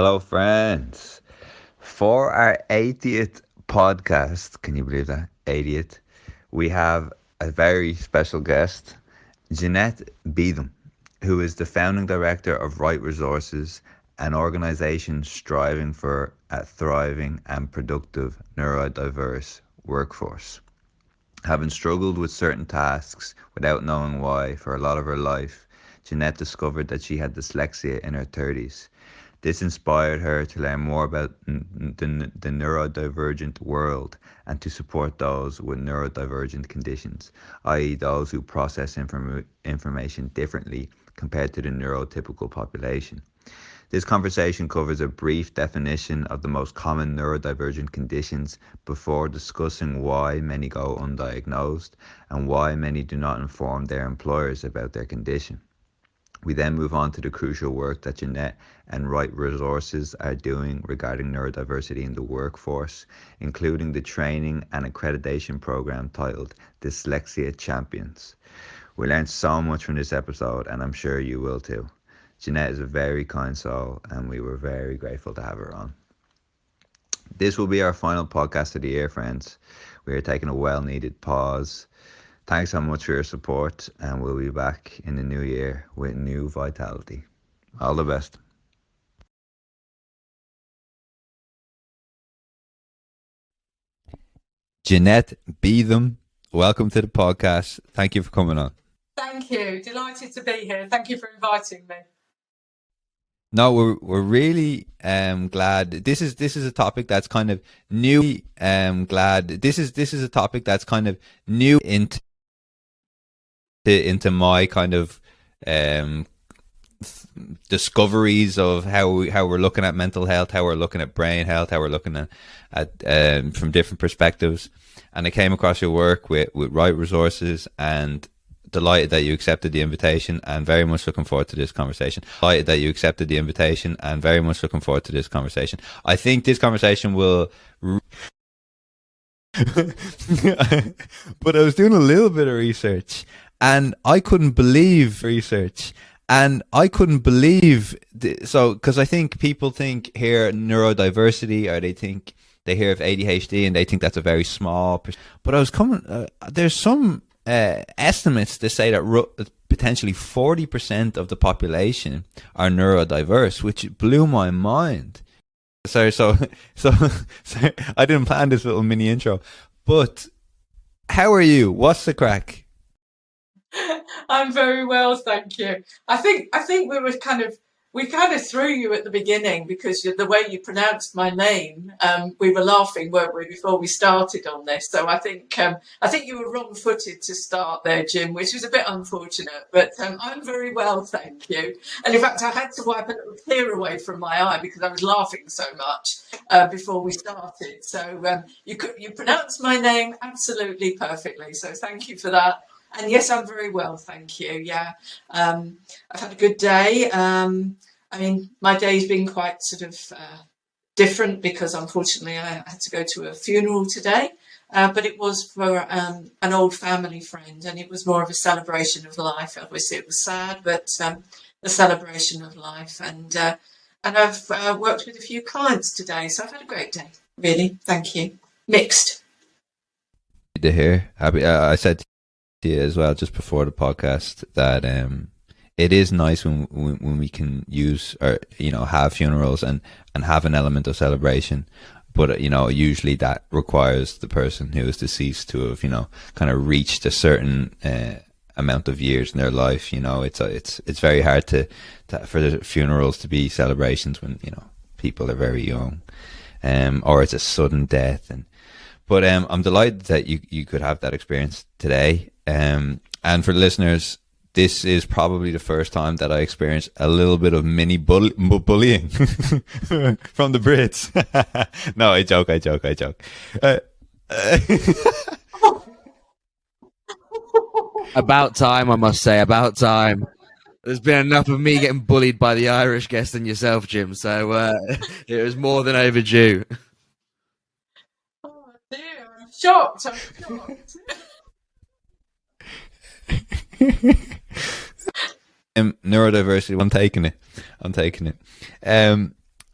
Hello, friends. For our 80th podcast, can you believe that? 80th, we have a very special guest, Janette Beetham, who is the founding director of Right Resources, an organization striving for a thriving and productive neurodiverse workforce. Having struggled with certain tasks without knowing why for a lot of her life, Janette discovered that she had dyslexia in her 30s. This inspired her to learn more about the neurodivergent world and to support those with neurodivergent conditions, i.e. those who process information differently compared to the neurotypical population. This conversation covers a brief definition of the most common neurodivergent conditions before discussing why many go undiagnosed and why many do not inform their employers about their condition. We then move on to the crucial work that Janette and Right Resources are doing regarding neurodiversity in the workforce, including the training and accreditation program titled Dyslexia Champions. We learned so much from this episode, and I'm sure you will too. Janette is a very kind soul, and we were very grateful to have her on. This will be our final podcast of the year, friends. We are taking a well-needed pause. Thanks so much for your support, and we'll be back in the new year with new vitality. All the best. Janette Beetham, welcome to the podcast. Thank you for coming on. Thank you. Delighted to be here. Thank you for inviting me. No, we're really glad. This is a topic that's kind of new. Glad this is a topic that's kind of new into my kind of discoveries of how we're looking at mental health, how we're looking at brain health, how we're looking at from different perspectives. And I came across your work with Right Resources, and delighted that you accepted the invitation, and very much looking forward to this conversation. I think this conversation will but I was doing a little bit of research, and I couldn't believe because I think people think here neurodiversity, or they hear of ADHD and they think that's a very small but I was there's some estimates to say that potentially 40% of the population are neurodiverse, which blew my mind. So I didn't plan this little mini intro, but how are you? What's the crack? I'm very well, thank you. I think we kind of threw you at the beginning because the way you pronounced my name. We were laughing, weren't we, before we started on this? So I think you were wrong-footed to start there, Jim, which was a bit unfortunate. But I'm very well, thank you. And in fact, I had to wipe a little tear away from my eye because I was laughing so much before we started. So you pronounced my name absolutely perfectly. So thank you for that. And yes, I'm very well, thank you. Yeah, I've had a good day. I mean, my day's been quite sort of different because unfortunately I had to go to a funeral today, but it was for an old family friend, and it was more of a celebration of life. Obviously, it was sad, but a celebration of life. And I've worked with a few clients today, so I've had a great day. Really, thank you. Mixed. Good to hear. Happy. I said as well just before the podcast that it is nice when we can use or have funerals and have an element of celebration, but usually that requires the person who is deceased to have kind of reached a certain amount of years in their life. It's very hard to for the funerals to be celebrations when people are very young, or it's a sudden death. But I'm delighted that you could have that experience today. And for the listeners, this is probably the first time that I experienced a little bit of mini bullying from the Brits. No, I joke. About time, I must say, about time. There's been enough of me getting bullied by the Irish guest and yourself, Jim, so it was more than overdue. Oh dear, I'm shocked. Neurodiversity. I'm taking it.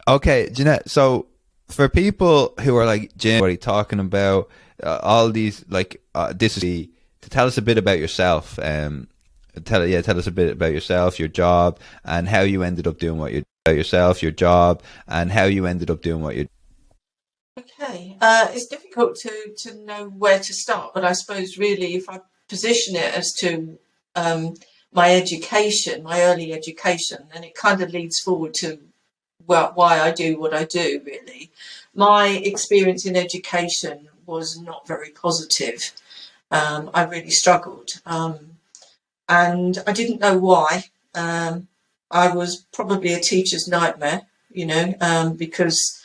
Okay, Janette. So for people who are like, Jim, what are you talking about? All these this is to tell us a bit about yourself. Tell us a bit about yourself, your job, and how you ended up doing what you're about yourself, your job, and how you ended up doing what you're. Okay, it's difficult to know where to start, but I suppose really if I position it as to my education, my early education, then it kind of leads forward to why I do what I do, really. My experience in education was not very positive. I really struggled, and I didn't know why. I was probably a teacher's nightmare, because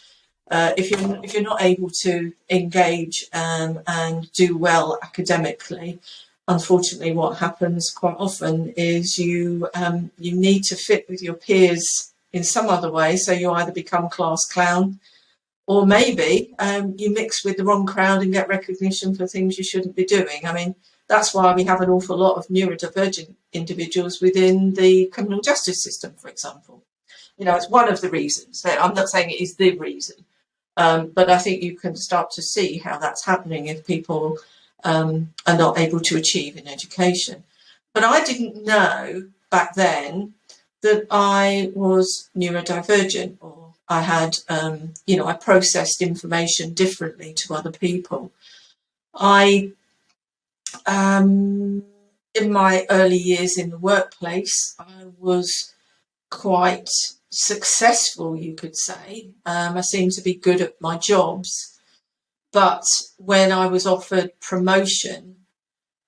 if you're not able to engage and do well academically, unfortunately, what happens quite often is you need to fit with your peers in some other way. So you either become class clown, or maybe you mix with the wrong crowd and get recognition for things you shouldn't be doing. I mean, that's why we have an awful lot of neurodivergent individuals within the criminal justice system, for example. It's one of the reasons. I'm not saying it is the reason, but I think you can start to see how that's happening if people are not able to achieve in education. But I didn't know back then that I was neurodivergent, or I had, I processed information differently to other people. In my early years in the workplace, I was quite successful, you could say. I seemed to be good at my jobs, but when I was offered promotion,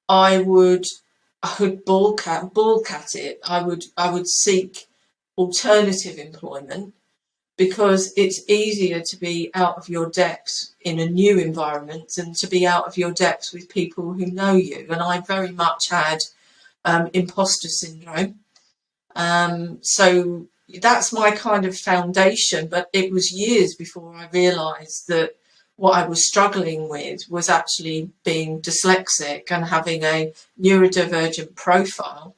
I would balk at it. I would seek alternative employment, because it's easier to be out of your depth in a new environment than to be out of your depth with people who know you. And I very much had imposter syndrome. So that's my kind of foundation, but it was years before I realised that what I was struggling with was actually being dyslexic and having a neurodivergent profile.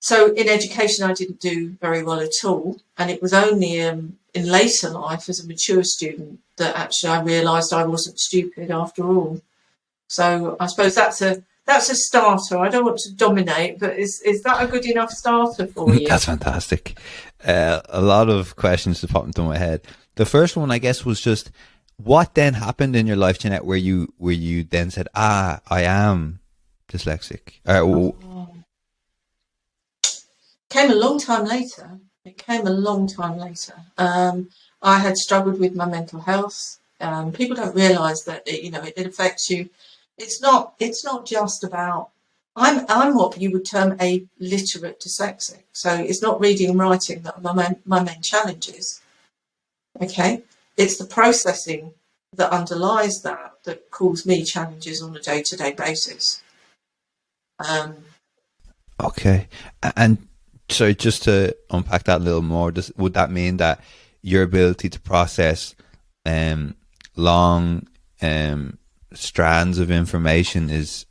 So in education, I didn't do very well at all. And it was only in later life as a mature student that actually I realised I wasn't stupid after all. So I suppose that's a starter. I don't want to dominate, but is that a good enough starter for you? That's fantastic. A lot of questions that popped into my head. The first one, I guess, was just what then happened in your life, Janette, where you then said, I am dyslexic. Came a long time later. It came a long time later. I had struggled with my mental health. People don't realise that it affects you. It's not just about. I'm what you would term a literate dyslexic. So it's not reading and writing that are my main challenges. Okay, it's the processing that underlies that cause me challenges on a day-to-day basis. Okay, and so just to unpack that a little more, would that mean that your ability to process long strands of information is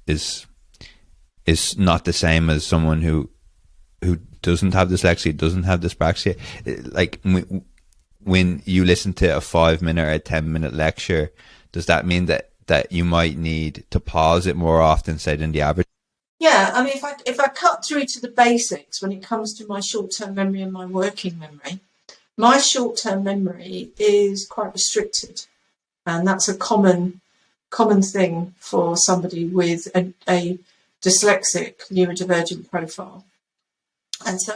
not the same as someone who doesn't have dyslexia, doesn't have dyspraxia? Like when you listen to a 5-minute or a 10-minute lecture, does that mean that you might need to pause it more often, say, than the average? Yeah, I mean, if I cut through to the basics when it comes to my short-term memory and my working memory, my short-term memory is quite restricted, and that's a common thing for somebody with a dyslexic neurodivergent profile. And so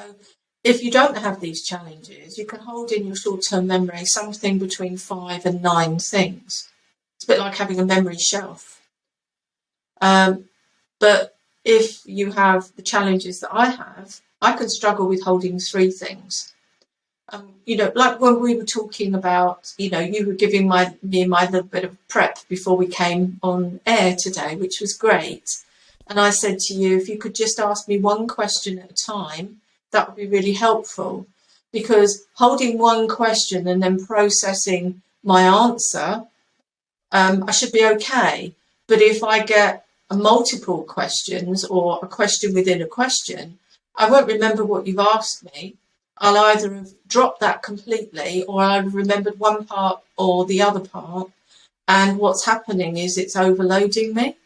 if you don't have these challenges, you can hold in your short-term memory something between 5 and 9 things. It's a bit like having a memory shelf. But if you have the challenges that I have, I can struggle with holding 3 things. Like when we were talking about, you were giving me my little bit of prep before we came on air today, which was great. And I said to you, if you could just ask me one question at a time, that would be really helpful, because holding one question and then processing my answer, I should be okay. But if I get multiple questions or a question within a question, I won't remember what you've asked me. I'll either have dropped that completely, or I've remembered one part or the other part, and what's happening is it's overloading me.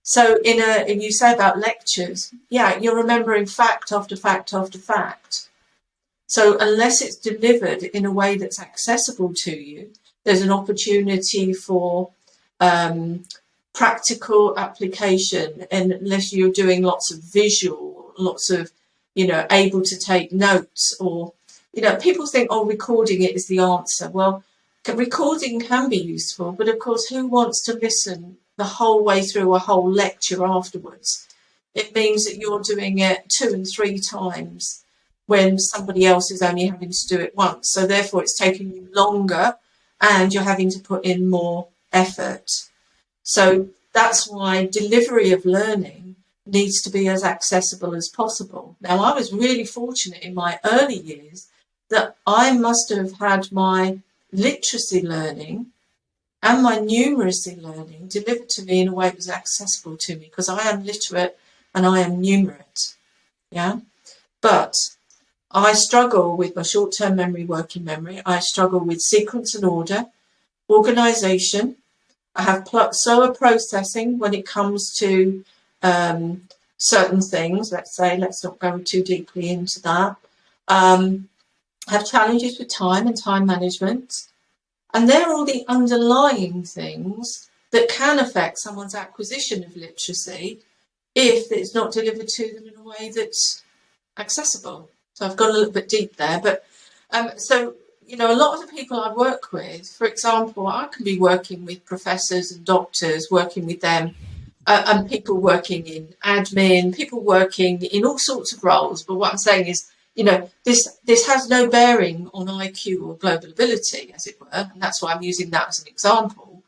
So and you say about lectures, yeah, you're remembering fact after fact after fact. So unless it's delivered in a way that's accessible to you, there's an opportunity for practical application, and unless you're doing lots of visual, lots of, able to take notes, or, people think, oh, recording it is the answer. Well, recording can be useful, but of course, who wants to listen the whole way through a whole lecture afterwards? It means that you're doing it 2 and 3 times when somebody else is only having to do it once. So therefore, it's taking you longer and you're having to put in more effort. So that's why delivery of learning needs to be as accessible as possible. Now, I was really fortunate in my early years that I must have had my literacy learning and my numeracy learning delivered to me in a way that was accessible to me, because I am literate and I am numerate. Yeah. But I struggle with my short-term memory, working memory. I struggle with sequence and order, organisation. I have slower processing when it comes to certain things. Let's not go too deeply into that. I have challenges with time and time management. And they're all the underlying things that can affect someone's acquisition of literacy if it's not delivered to them in a way that's accessible. So I've gone a little bit deep there, but a lot of the people I work with, for example, I can be working with professors and doctors, working with them, and people working in admin, people working in all sorts of roles. But what I'm saying is, this has no bearing on IQ or global ability, as it were, and that's why I'm using that as an example.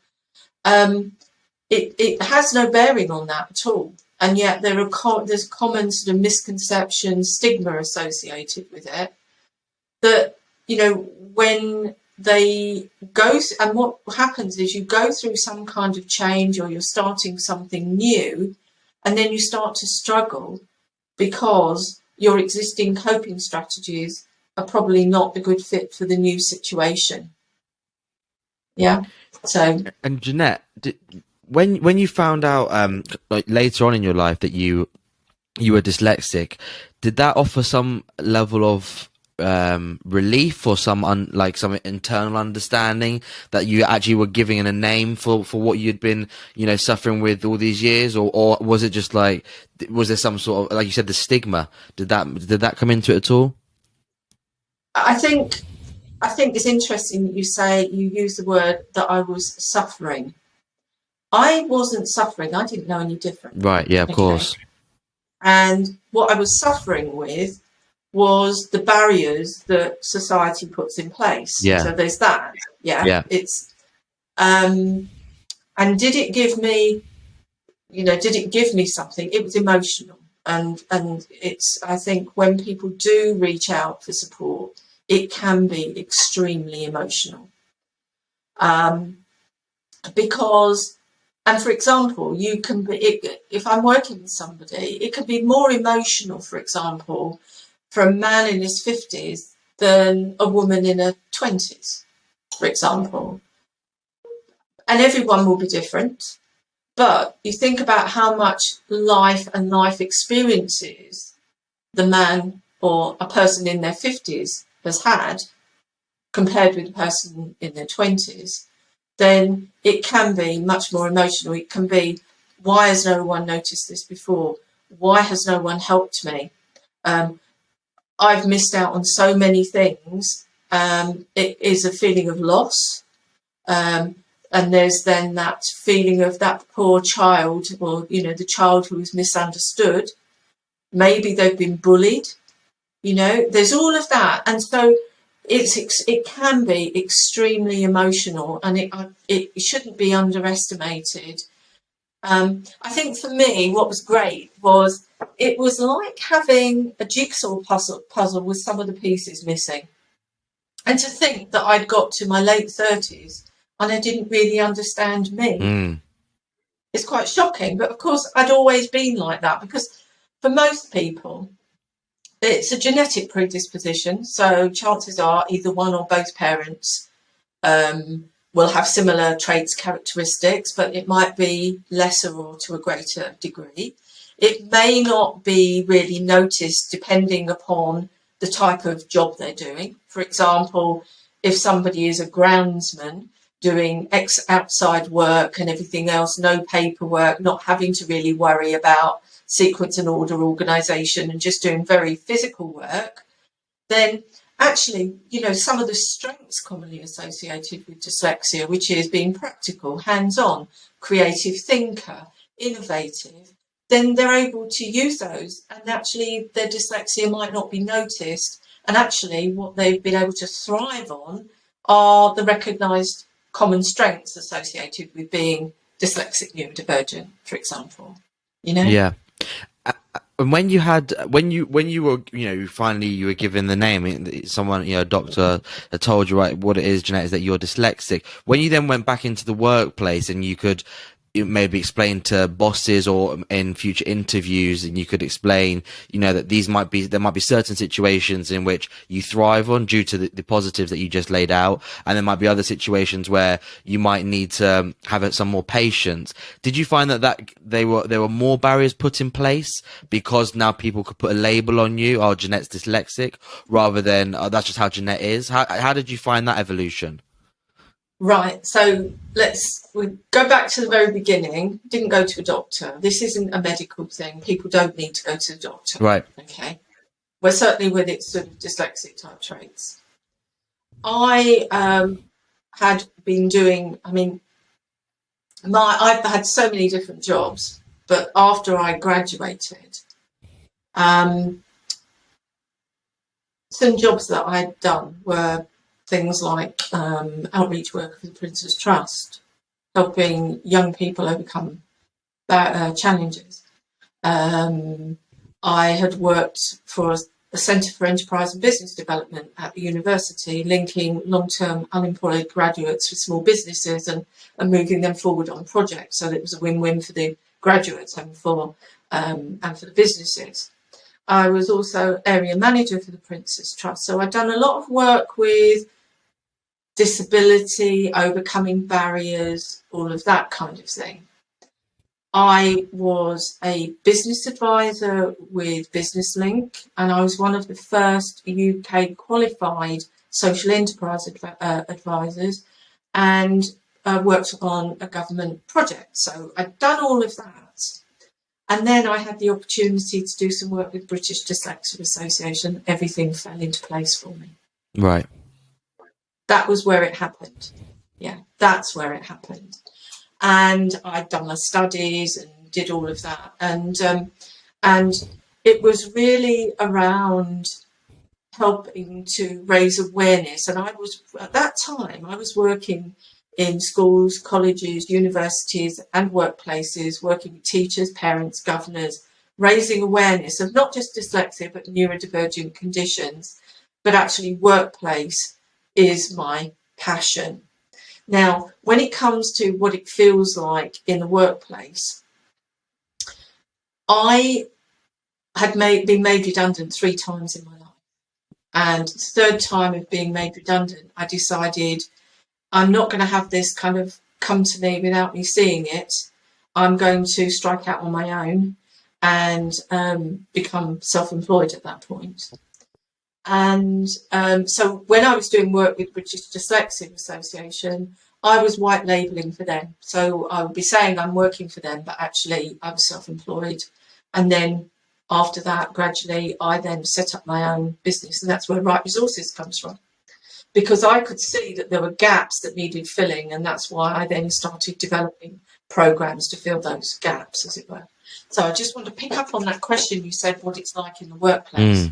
It has no bearing on that at all. And yet there's common sort of misconception, stigma associated with it, that, when they go, and what happens is you go through some kind of change, or you're starting something new, and then you start to struggle because your existing coping strategies are probably not the good fit for the new situation. Yeah. So. And Janette, when you found out like later on in your life that you were dyslexic, did that offer some level of relief, or some internal understanding that you actually were giving a name for what you'd been suffering with all these years, or was it just like, was there some sort of, like you said, the stigma, did that come into it at all? I think it's interesting that you use the word that I was suffering. I wasn't suffering. I didn't know any different. Right. Yeah, of course. And what I was suffering with was the barriers that society puts in place. Yeah. So there's that. Yeah. Yeah. It's, and did it give me, something? It was emotional. And it's, I think when people do reach out for support, it can be extremely emotional. Because, and for example, you can be, if I'm working with somebody, it can be more emotional, for example, for a man in his 50s than a woman in her 20s, for example. And everyone will be different. But you think about how much life and life experiences the man or a person in their 50s has had compared with a person in their 20s, then it can be much more emotional. It can be, why has no one noticed this before? Why has no one helped me? I've missed out on so many things. It is a feeling of loss. And there's then that feeling of that poor child, or, the child who is misunderstood. Maybe they've been bullied. There's all of that. And so it can be extremely emotional, and it shouldn't be underestimated. I think for me, what was great was it was like having a jigsaw puzzle with some of the pieces missing. And to think that I'd got to my late 30s and I didn't really understand me. It's quite shocking. But of course, I'd always been like that, because for most people, It's a genetic predisposition, so chances are either one or both parents will have similar traits, characteristics, but it might be lesser or to a greater degree. It may not be really noticed depending upon the type of job they're doing. For example, if somebody is a groundsman doing outside work and everything else, no paperwork, not having to really worry about sequence and order organisation and just doing very physical work, then actually, some of the strengths commonly associated with dyslexia, which is being practical, hands-on, creative thinker, innovative, then they're able to use those, and actually their dyslexia might not be noticed, and actually what they've been able to thrive on are the recognised common strengths associated with being dyslexic neurodivergent, for example. Yeah. And when you were, finally you were given the name, someone, a doctor told you, right, what it is, Janette, is that you're dyslexic. When you then went back into the workplace and you could maybe explain to bosses or in future interviews, and you could explain, that there might be certain situations in which you thrive on due to the positives that you just laid out, and there might be other situations where you might need to have some more patience. Did you find that there were more barriers put in place because now people could put a label on you, oh, Janette's dyslexic, rather than, oh, that's just how Janette is? How did you find that evolution? Right, so we go back to the very beginning. Didn't go to a doctor. This isn't a medical thing. People don't need to go to the doctor. Right. Okay. Well, certainly with its sort of dyslexic type traits. I had been doing, I've had so many different jobs, but after I graduated, some jobs that I'd done were things like outreach work for the Prince's Trust, helping young people overcome challenges. I had worked for a Centre for Enterprise and Business Development at the university, linking long-term unemployed graduates with small businesses and moving them forward on projects. So that it was a win-win for the graduates and for the businesses. I was also area manager for the Prince's Trust. So I'd done a lot of work with disability, overcoming barriers, all of that kind of thing. I was a business advisor with Business Link, and I was one of the first UK qualified social enterprise advisors, and worked on a government project. So I'd done all of that. And then I had the opportunity to do some work with British Dyslexia Association. Everything fell into place for me. Right. That was where it happened. Yeah, that's where it happened. And I'd done my studies and did all of that. And it was really around helping to raise awareness. And at that time, I was working in schools, colleges, universities and workplaces, working with teachers, parents, governors, raising awareness of not just dyslexia, but neurodivergent conditions, but actually workplace is my passion. Now, when it comes to what it feels like in the workplace, I had been made redundant 3 times in my life. And the third time of being made redundant, I decided I'm not going to have this kind of come to me without me seeing it. I'm going to strike out on my own and become self-employed at that point. And so when I was doing work with British Dyslexia Association, I was white labelling for them. So I would be saying I'm working for them, but actually I was self-employed. And then after that, gradually, I then set up my own business. And that's where Right Resources comes from. Because I could see that there were gaps that needed filling. And that's why I then started developing programs to fill those gaps, as it were. So I just want to pick up on that question you said, what it's like in the workplace.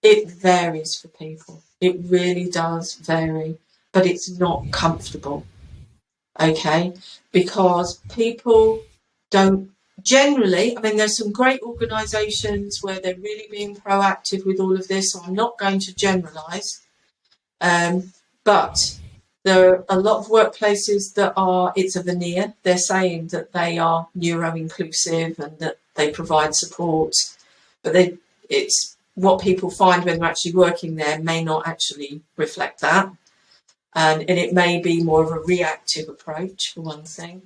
It varies for people. It really does vary, but it's not comfortable, okay? Because people don't generally, there's some great organisations where they're really being proactive with all of this, so I'm not going to generalise, but there are a lot of workplaces that it's a veneer. They're saying that they are neuro-inclusive and that they provide support, but it's what people find when they're actually working there may not actually reflect that. And it may be more of a reactive approach, for one thing.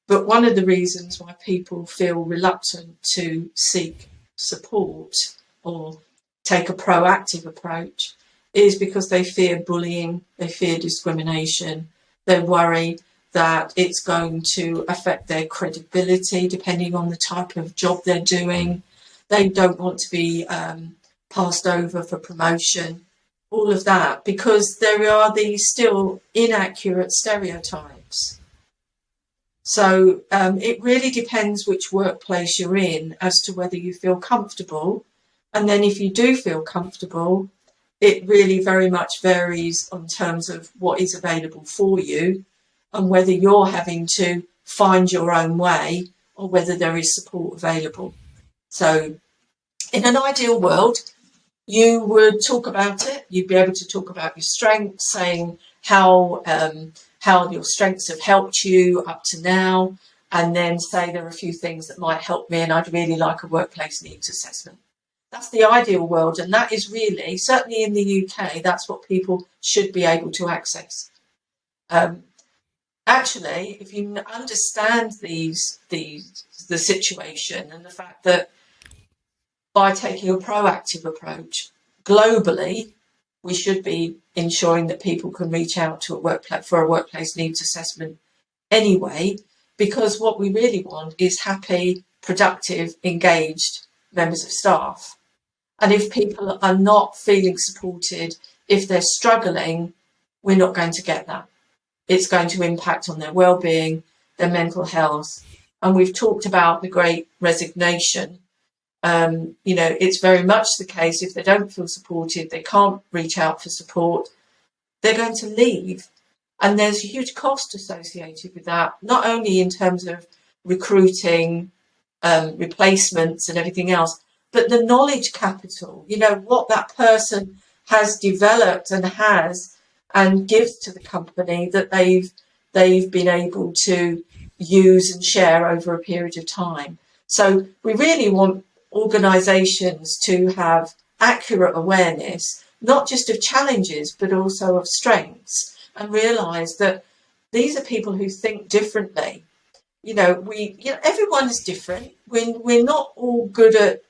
But one of the reasons why people feel reluctant to seek support or take a proactive approach is because they fear bullying, they fear discrimination, they worry that it's going to affect their credibility depending on the type of job they're doing. They don't want to be passed over for promotion, all of that, because there are these still inaccurate stereotypes. So it really depends which workplace you're in as to whether you feel comfortable. And then if you do feel comfortable, it really very much varies in terms of what is available for you and whether you're having to find your own way or whether there is support available. So in an ideal world, you would talk about it. You'd be able to talk about your strengths, saying how your strengths have helped you up to now, and then say there are a few things that might help me and I'd really like a workplace needs assessment. That's the ideal world, and that is really, certainly in the UK, that's what people should be able to access. Actually, if you understand the situation and the fact that by taking a proactive approach globally, we should be ensuring that people can reach out to for a workplace needs assessment anyway, because what we really want is happy, productive, engaged members of staff. And if people are not feeling supported, if they're struggling, we're not going to get that. It's going to impact on their well-being, their mental health. And we've talked about the great resignation. It's very much the case, if they don't feel supported, they can't reach out for support, they're going to leave. And there's a huge cost associated with that, not only in terms of recruiting, replacements and everything else, but the knowledge capital, what that person has developed and gives to the company that they've been able to use and share over a period of time. So we really want organisations to have accurate awareness, not just of challenges, but also of strengths, and realise that these are people who think differently. Everyone is different. We're not all good at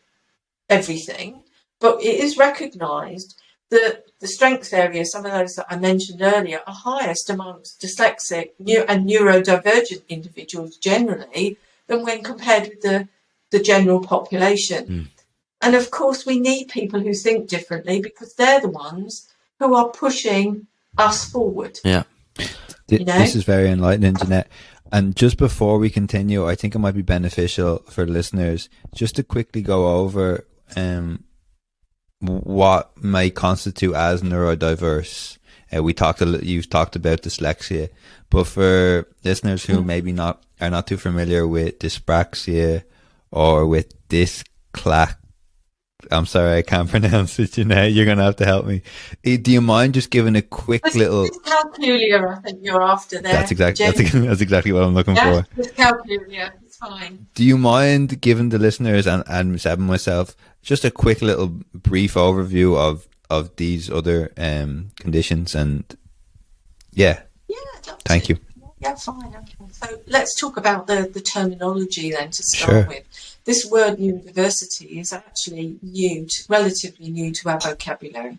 everything, but it is recognised that the strengths areas, some of those that I mentioned earlier, are highest amongst dyslexic and neurodivergent individuals generally than when compared with the general population. And of course, we need people who think differently because they're the ones who are pushing us forward. Yeah. This is very enlightening, Janette. And just before we continue, I think it might be beneficial for listeners just to quickly go over what may constitute as neurodiverse. You've talked about dyslexia, but for listeners who maybe are not too familiar with dyspraxia or with I'm sorry, I can't pronounce it, Janette. You're going to have to help me. Do you mind just giving a quick little... Dyscalculia, I think you're after there. That's exactly what I'm looking for. Dyscalculia, it's fine. Do you mind giving the listeners and Seb and myself just a quick little brief overview of these other conditions? And thank you. Yeah, fine. Okay. So let's talk about the terminology then to start with. This word neurodiversity is actually relatively new to our vocabulary.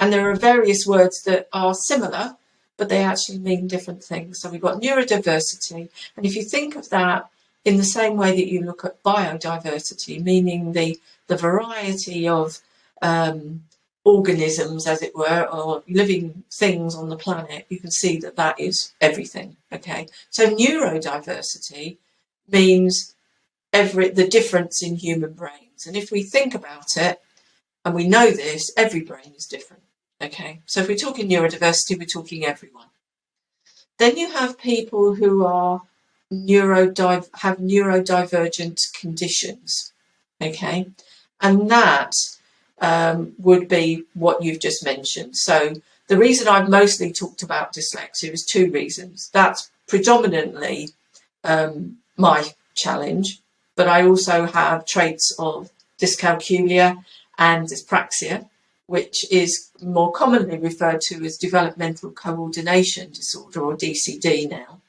And there are various words that are similar, but they actually mean different things. So we've got neurodiversity. And if you think of that in the same way that you look at biodiversity, meaning the variety of organisms, as it were, or living things on the planet, you can see that is everything. Okay. So neurodiversity means the difference in human brains. And if we think about it, and we know this, every brain is different. Okay, so if we're talking neurodiversity, we're talking everyone. Then you have people who are have neurodivergent conditions. Okay, and that would be what you've just mentioned. So the reason I've mostly talked about dyslexia is two reasons. That's predominantly my challenge, but I also have traits of dyscalculia and Dyspraxia, which is more commonly referred to as developmental coordination disorder, or DCD now.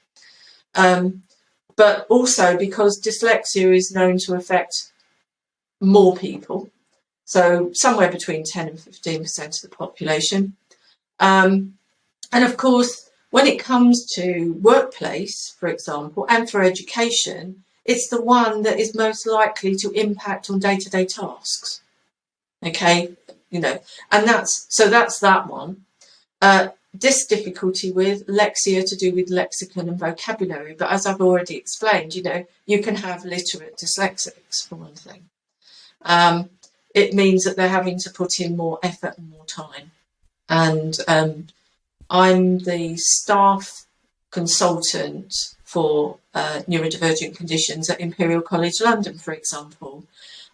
But also because dyslexia is known to affect more people, so somewhere between 10 and 15% of the population. And of course, when it comes to workplace, for example, and for education, it's the one that is most likely to impact on day-to-day tasks. Okay, you know, and that's that one. This difficulty with lexia to do with lexicon and vocabulary, but as I've already explained, you know, you can have literate dyslexics for one thing. It means that they're having to put in more effort and more time. And I'm the staff consultant for neurodivergent conditions at Imperial College London, for example.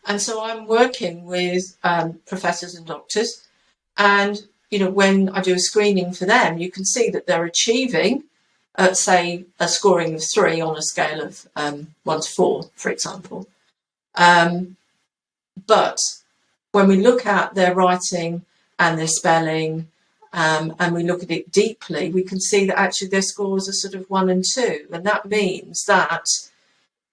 And so I'm working with professors and doctors, and you know, when I do a screening for them, you can see that they're achieving, say, a scoring of 3 on a scale of 1 to 4, for example. But when we look at their writing and their spelling, and we look at it deeply, we can see that actually their scores are sort of 1 and 2. And that means that,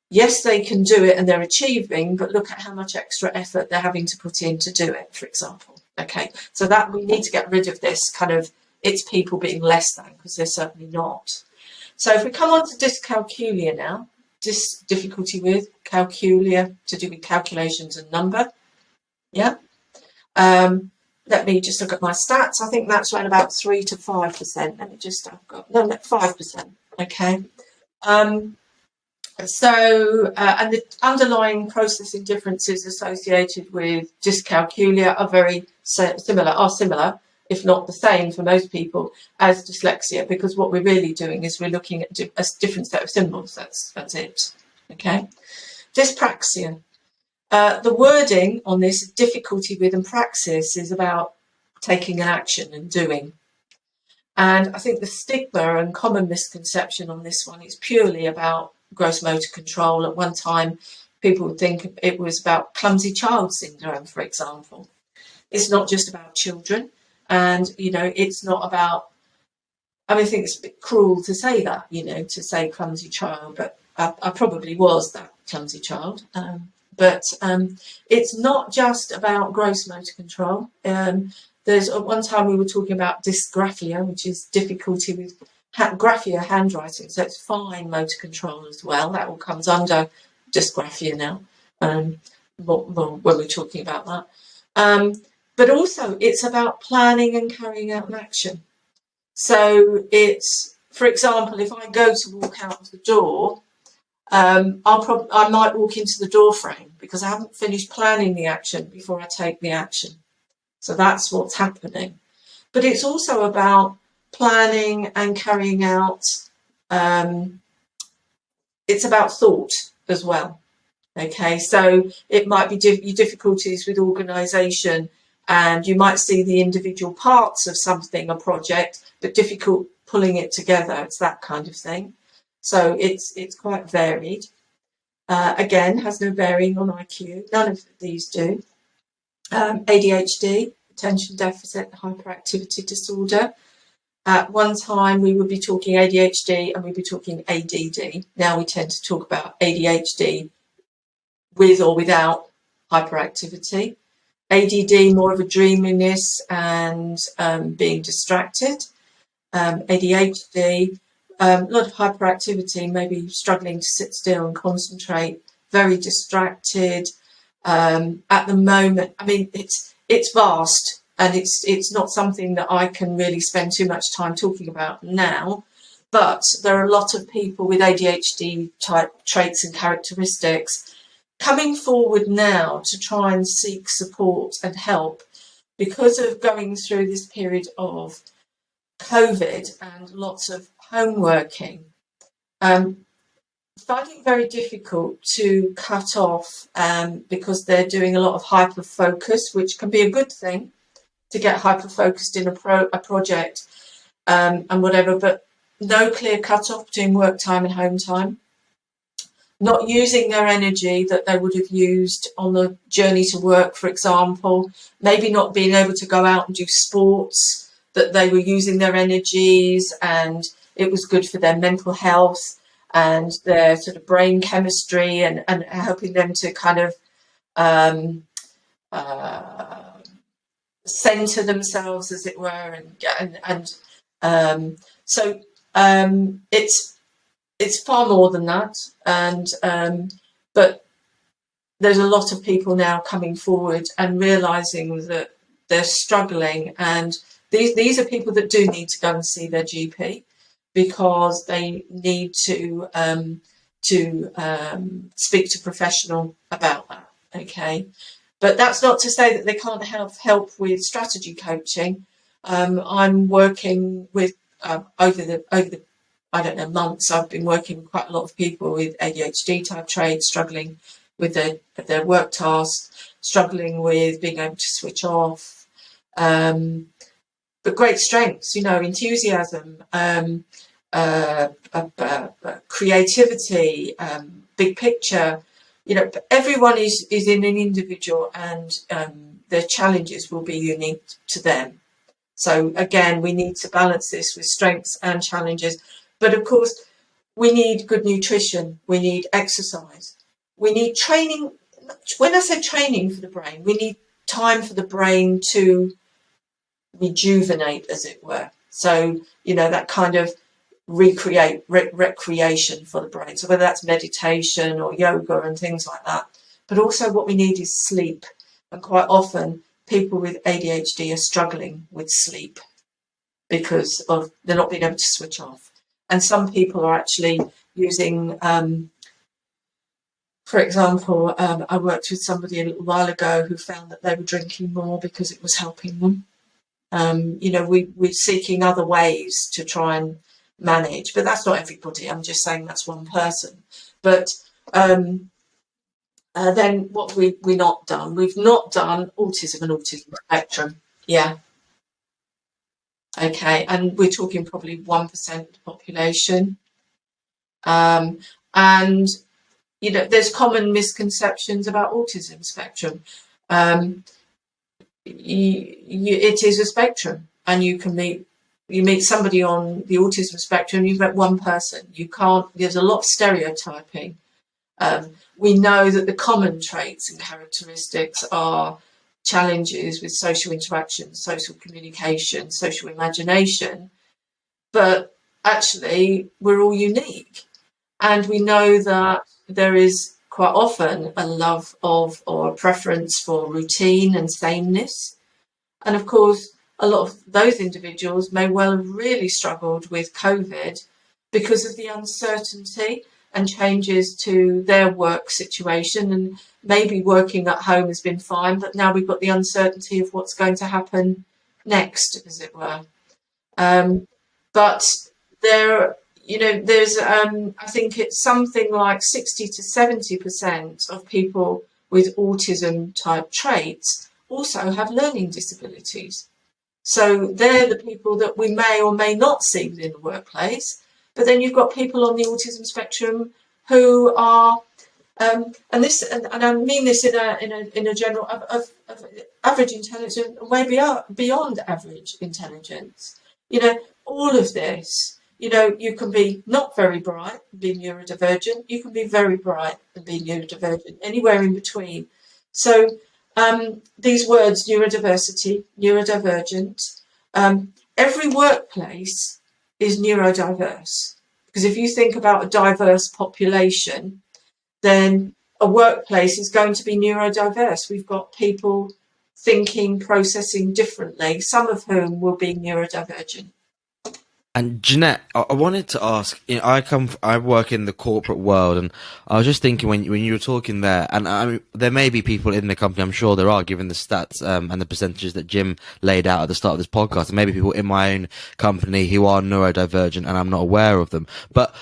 yes, they can do it and they're achieving, but look at how much extra effort they're having to put in to do it, for example. Okay, so that we need to get rid of this kind of, it's people being less than, because they're certainly not. So if we come on to dyscalculia now, difficulty with calculia to do with calculations and number. Yeah. Let me just look at my stats. I think that's around about 3 to 5%. Let me just, I've got, no, 5%. Okay. And the underlying processing differences associated with dyscalculia are very similar, if not the same for most people, as dyslexia, because what we're really doing is we're looking at a different set of symbols. That's it. Okay. Dyspraxia. The wording on this, difficulty with and praxis, is about taking an action and doing. And I think the stigma and common misconception on this one is purely about gross motor control. At one time, people would think it was about clumsy child syndrome, for example. It's not just about children. And, you know, it's not about, I mean, I think it's a bit cruel to say that, you know, to say clumsy child, but I probably was that clumsy child. But it's not just about gross motor control. There's at one time we were talking about dysgraphia, which is difficulty with graphia handwriting, so it's fine motor control as well. That all comes under dysgraphia now, when we're talking about that. But also it's about planning and carrying out an action. So it's, for example, if I go to walk out of the door, I might walk into the door frame because I haven't finished planning the action before I take the action. So that's what's happening. But it's also about planning and carrying out, it's about thought as well. Okay, so it might be your difficulties with organisation, and you might see the individual parts of something, a project, but difficult pulling it together. It's that kind of thing. So it's quite varied. Again, has no bearing on IQ. None of these do. ADHD, attention deficit hyperactivity disorder. At one time, we would be talking ADHD and we'd be talking ADD. Now we tend to talk about ADHD with or without hyperactivity. ADD, more of a dreaminess and being distracted. ADHD, a lot of hyperactivity, maybe struggling to sit still and concentrate, very distracted. At the moment, I mean, it's vast, and it's not something that I can really spend too much time talking about now, but there are a lot of people with ADHD type traits and characteristics coming forward now to try and seek support and help because of going through this period of COVID and lots of home working. Finding it very difficult to cut off because they're doing a lot of hyper focus, which can be a good thing to get hyper focused in a project and whatever, but no clear cut off between work time and home time. not using their energy that they would have used on the journey to work, for example, maybe not being able to go out and do sports, that they were using their energies and it was good for their mental health and their sort of brain chemistry, and helping them to kind of center themselves, as it were, and so it's far more than that, and but there's a lot of people now coming forward and realizing that they're struggling, and these are people that do need to go and see their GP, because they need to speak to a professional about that. Okay, but that's not to say that they can't have help with strategy coaching. I'm working with over the I don't know, months. I've been working with quite a lot of people with ADHD type traits, struggling with their work tasks, struggling with being able to switch off. But great strengths, enthusiasm, creativity, big picture. Everyone is in an individual, and their challenges will be unique to them. So again, we need to balance this with strengths and challenges. But of course, we need good nutrition. We need exercise. We need training. When I say training for the brain, we need time for the brain to rejuvenate, as it were. So, that kind of recreation for the brain. So whether that's meditation or yoga and things like that. But also what we need is sleep. And quite often people with ADHD are struggling with sleep because of they're not being able to switch off. And some people are actually using, for example, I worked with somebody a little while ago who found that they were drinking more because it was helping them. We're seeking other ways to try and manage, but that's not everybody. I'm just saying that's one person. But then what we've not done autism and autism spectrum. Yeah. Okay, and we're talking probably 1% of the population. And, there's common misconceptions about autism spectrum. It is a spectrum, and you meet somebody on the autism spectrum, you've met one person. There's a lot of stereotyping. We know that the common traits and characteristics are challenges with social interaction, social communication, social imagination, but actually we're all unique. And we know that there is quite often a love of or a preference for routine and sameness. And of course, a lot of those individuals may well have really struggled with COVID because of the uncertainty and changes to their work situation, and maybe working at home has been fine, but now we've got the uncertainty of what's going to happen next, as it were. But there's I think it's something like 60 to 70% of people with autism type traits also have learning disabilities. So they're the people that we may or may not see within the workplace. But then you've got people on the autism spectrum who are, and I mean this in a general of average intelligence, way beyond average intelligence. All of this. You can be not very bright and be neurodivergent. You can be very bright and be neurodivergent. Anywhere in between. So these words, neurodiversity, neurodivergent, every workplace is neurodiverse, because if you think about a diverse population, then a workplace is going to be neurodiverse. We've got people thinking, processing differently, some of whom will be neurodivergent. And Janette, I wanted to ask, I work in the corporate world, and I was just thinking when you were talking there, and there may be people in the company, I'm sure there are, given the stats and the percentages that Jim laid out at the start of this podcast, and maybe people in my own company who are neurodivergent and I'm not aware of them. But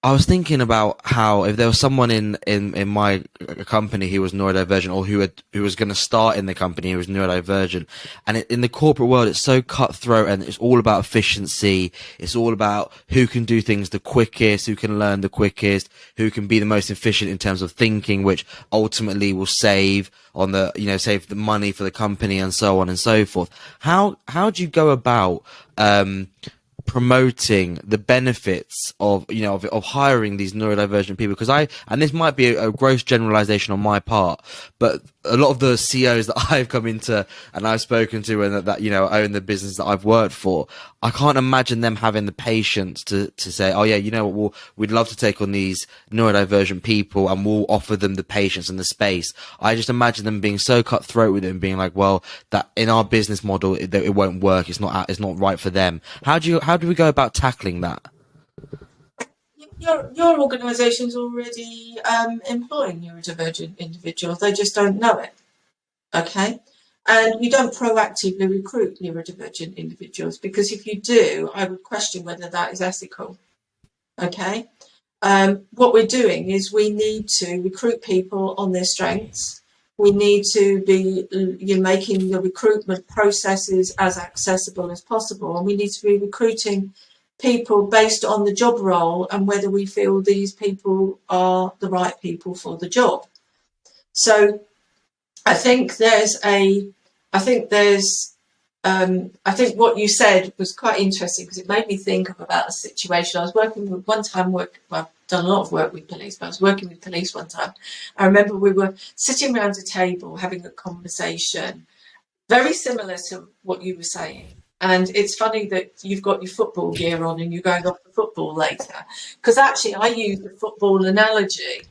I was thinking about how if there was someone in my company who was neurodivergent, or who was going to start in the company who was neurodivergent, and in the corporate world it's so cutthroat and it's all about efficiency. It's all about who can do things the quickest, who can learn the quickest, who can be the most efficient in terms of thinking, which ultimately will save on the, save the money for the company and so on and so forth. How do you go about promoting the benefits of hiring these neurodivergent people? Because and this might be a gross generalization on my part, but a lot of the CEOs that I've come into and I've spoken to and that own the business that I've worked for, I can't imagine them having the patience to say, oh yeah, we'd love to take on these neurodivergent people and we'll offer them the patience and the space. I just imagine them being so cutthroat with it and being like, well, that in our business model it won't work. It's not right for them. How do we go about tackling that? Your organisation's already employing neurodivergent individuals. They just don't know it. Okay? And you don't proactively recruit neurodivergent individuals, because if you do, I would question whether that is ethical. Okay? What we're doing is we need to recruit people on their strengths. We need to be making the recruitment processes as accessible as possible, and we need to be recruiting people based on the job role and whether we feel these people are the right people for the job. So I think what you said was quite interesting, because it made me think about a situation. I was working with I've done a lot of work with police, but I was working with police one time. I remember we were sitting around a table having a conversation, very similar to what you were saying. And it's funny that you've got your football gear on and you're going off the football later, because actually I use the football analogy.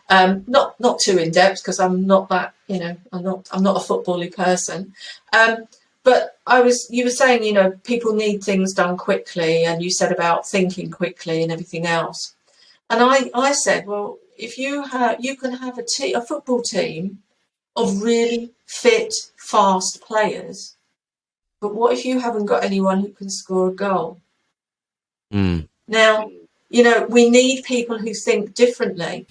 Not too in depth, because I'm not that, I'm not a football-y person. But you were saying, people need things done quickly, and you said about thinking quickly and everything else. And I said, well, if you can have a football team of really fit, fast players, but what if you haven't got anyone who can score a goal? Now, we need people who think differently.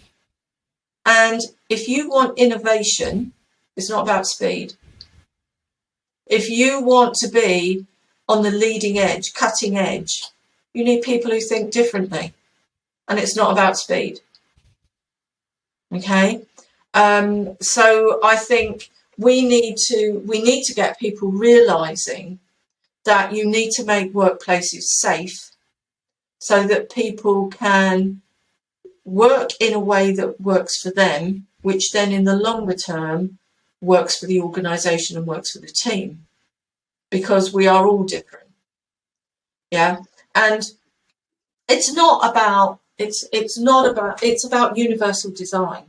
And if you want innovation, it's not about speed. If you want to be on the leading edge, cutting edge, you need people who think differently. And it's not about speed. Okay? So I think we need to get people realising that you need to make workplaces safe so that people can work in a way that works for them, which then in the longer term works for the organisation and works for the team, because we are all different. Yeah. And it's about universal design.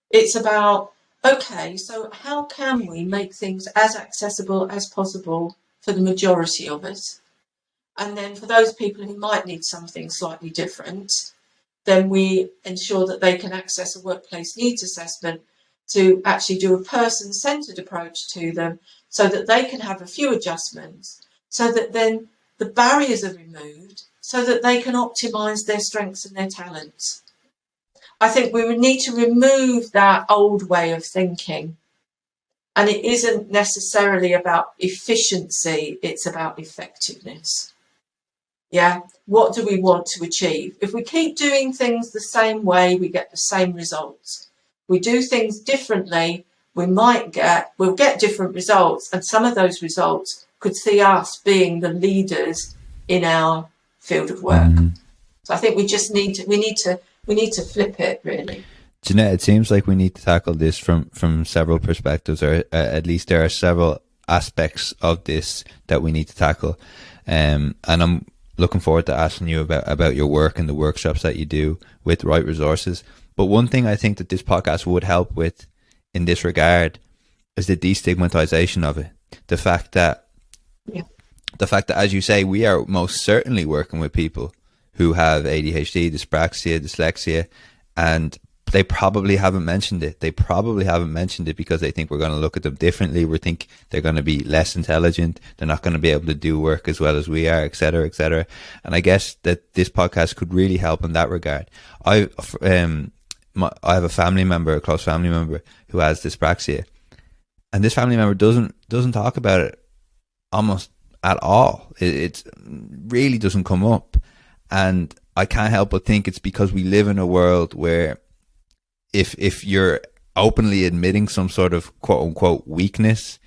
It's about, okay, so how can we make things as accessible as possible for the majority of us? And then for those people who might need something slightly different, then we ensure that they can access a workplace needs assessment to actually do a person-centred approach to them, so that they can have a few adjustments, so that then the barriers are removed, so that they can optimise their strengths and their talents. I think we would need to remove that old way of thinking. And it isn't necessarily about efficiency, it's about effectiveness. Yeah, what do we want to achieve? If we keep doing things the same way, we get the same results. We do things differently, we'll get different results, and some of those results could see us being the leaders in our field of work. So I think we just need to flip it, really. Janette, it seems like we need to tackle this from several perspectives, or at least there are several aspects of this that we need to tackle. And I'm looking forward to asking you about your work and the workshops that you do with Right Resources. But one thing I think that this podcast would help with in this regard is the destigmatization of it. The fact that, as you say, we are most certainly working with people who have ADHD, dyspraxia, dyslexia, and they probably haven't mentioned it. They probably haven't mentioned it because they think we're going to look at them differently. We think they're going to be less intelligent. They're not going to be able to do work as well as we are, et cetera, et cetera. And I guess that this podcast could really help in that regard. I have a family member, a close family member, who has dyspraxia, and this family member doesn't talk about it almost at all. It really doesn't come up, and I can't help but think it's because we live in a world where if you're openly admitting some sort of quote unquote weakness,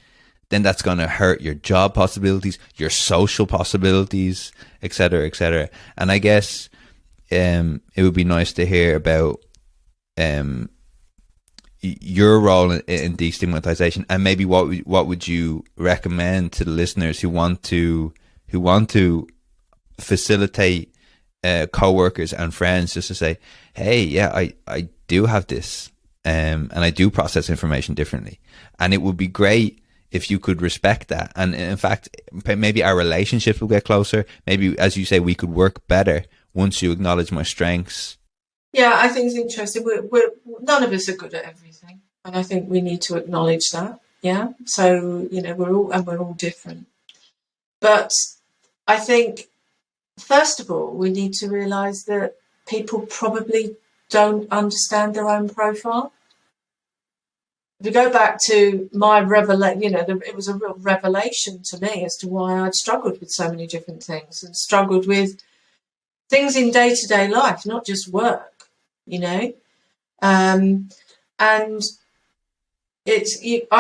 then that's going to hurt your job possibilities, your social possibilities, et cetera, et cetera. And I guess it would be nice to hear about your role in destigmatization, and maybe what would you recommend to the listeners who want to facilitate co-workers and friends, just to say, hey, yeah, I do have this, and I do process information differently, and it would be great if you could respect that. And in fact, maybe our relationship will get closer. Maybe, as you say, we could work better once you acknowledge my strengths. Yeah, I think it's interesting. We're none of us are good at everything, and I think we need to acknowledge that. Yeah, so we're all different, but I think first of all we need to realise that people probably don't understand their own profile. If we go back to my it was a real revelation to me as to why I'd struggled with so many different things and struggled with things in day-to-day life, not just work, and I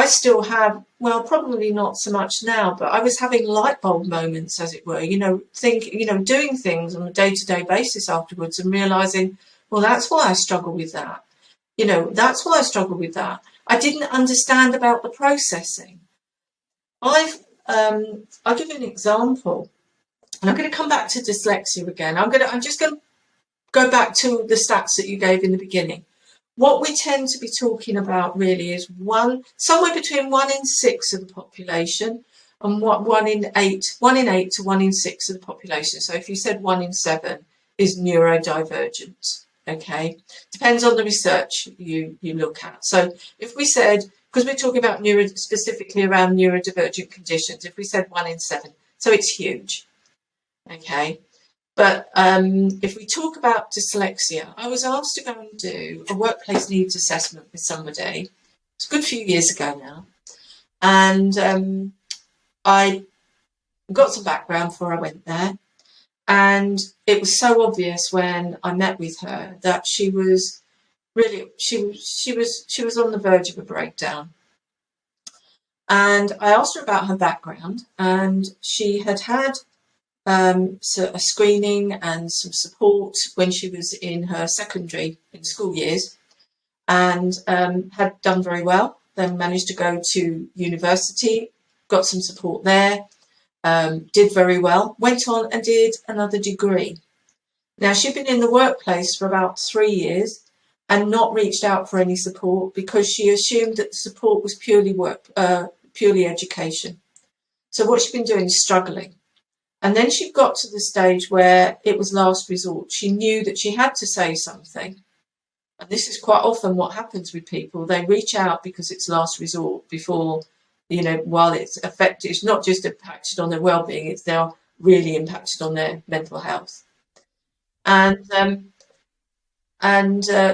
still have, well, probably not so much now, but I was having light bulb moments, as it were, doing things on a day-to-day basis afterwards and realising, well, that's why I struggle with that. That's why I struggle with that. I didn't understand about the processing. I'll give you an example, and I'm going to come back to dyslexia again. I'm just going to go back to the stats that you gave in the beginning. What we tend to be talking about really is somewhere between 1 in 6 of the population and 1 in 8 to 1 in 6 of the population. So if you said 1 in 7 is neurodivergent, okay? Depends on the research you look at. So if we said, because we're talking about specifically around neurodivergent conditions, if we said 1 in 7, so it's huge, okay? But if we talk about dyslexia, I was asked to go and do a workplace needs assessment with somebody. It's a good few years ago now. And I got some background before I went there. And it was so obvious when I met with her that she was really, she was on the verge of a breakdown. And I asked her about her background, and she had so a screening and some support when she was in her in school years, and had done very well. Then managed to go to university, got some support there, did very well, went on and did another degree. Now, she'd been in the workplace for about 3 years and not reached out for any support because she assumed that the support was purely education. So what she'd been doing is struggling. And then she got to the stage where it was last resort. She knew that she had to say something. And this is quite often what happens with people. They reach out because it's last resort before, while it's affected, it's not just impacted on their well-being, it's now really impacted on their mental health. And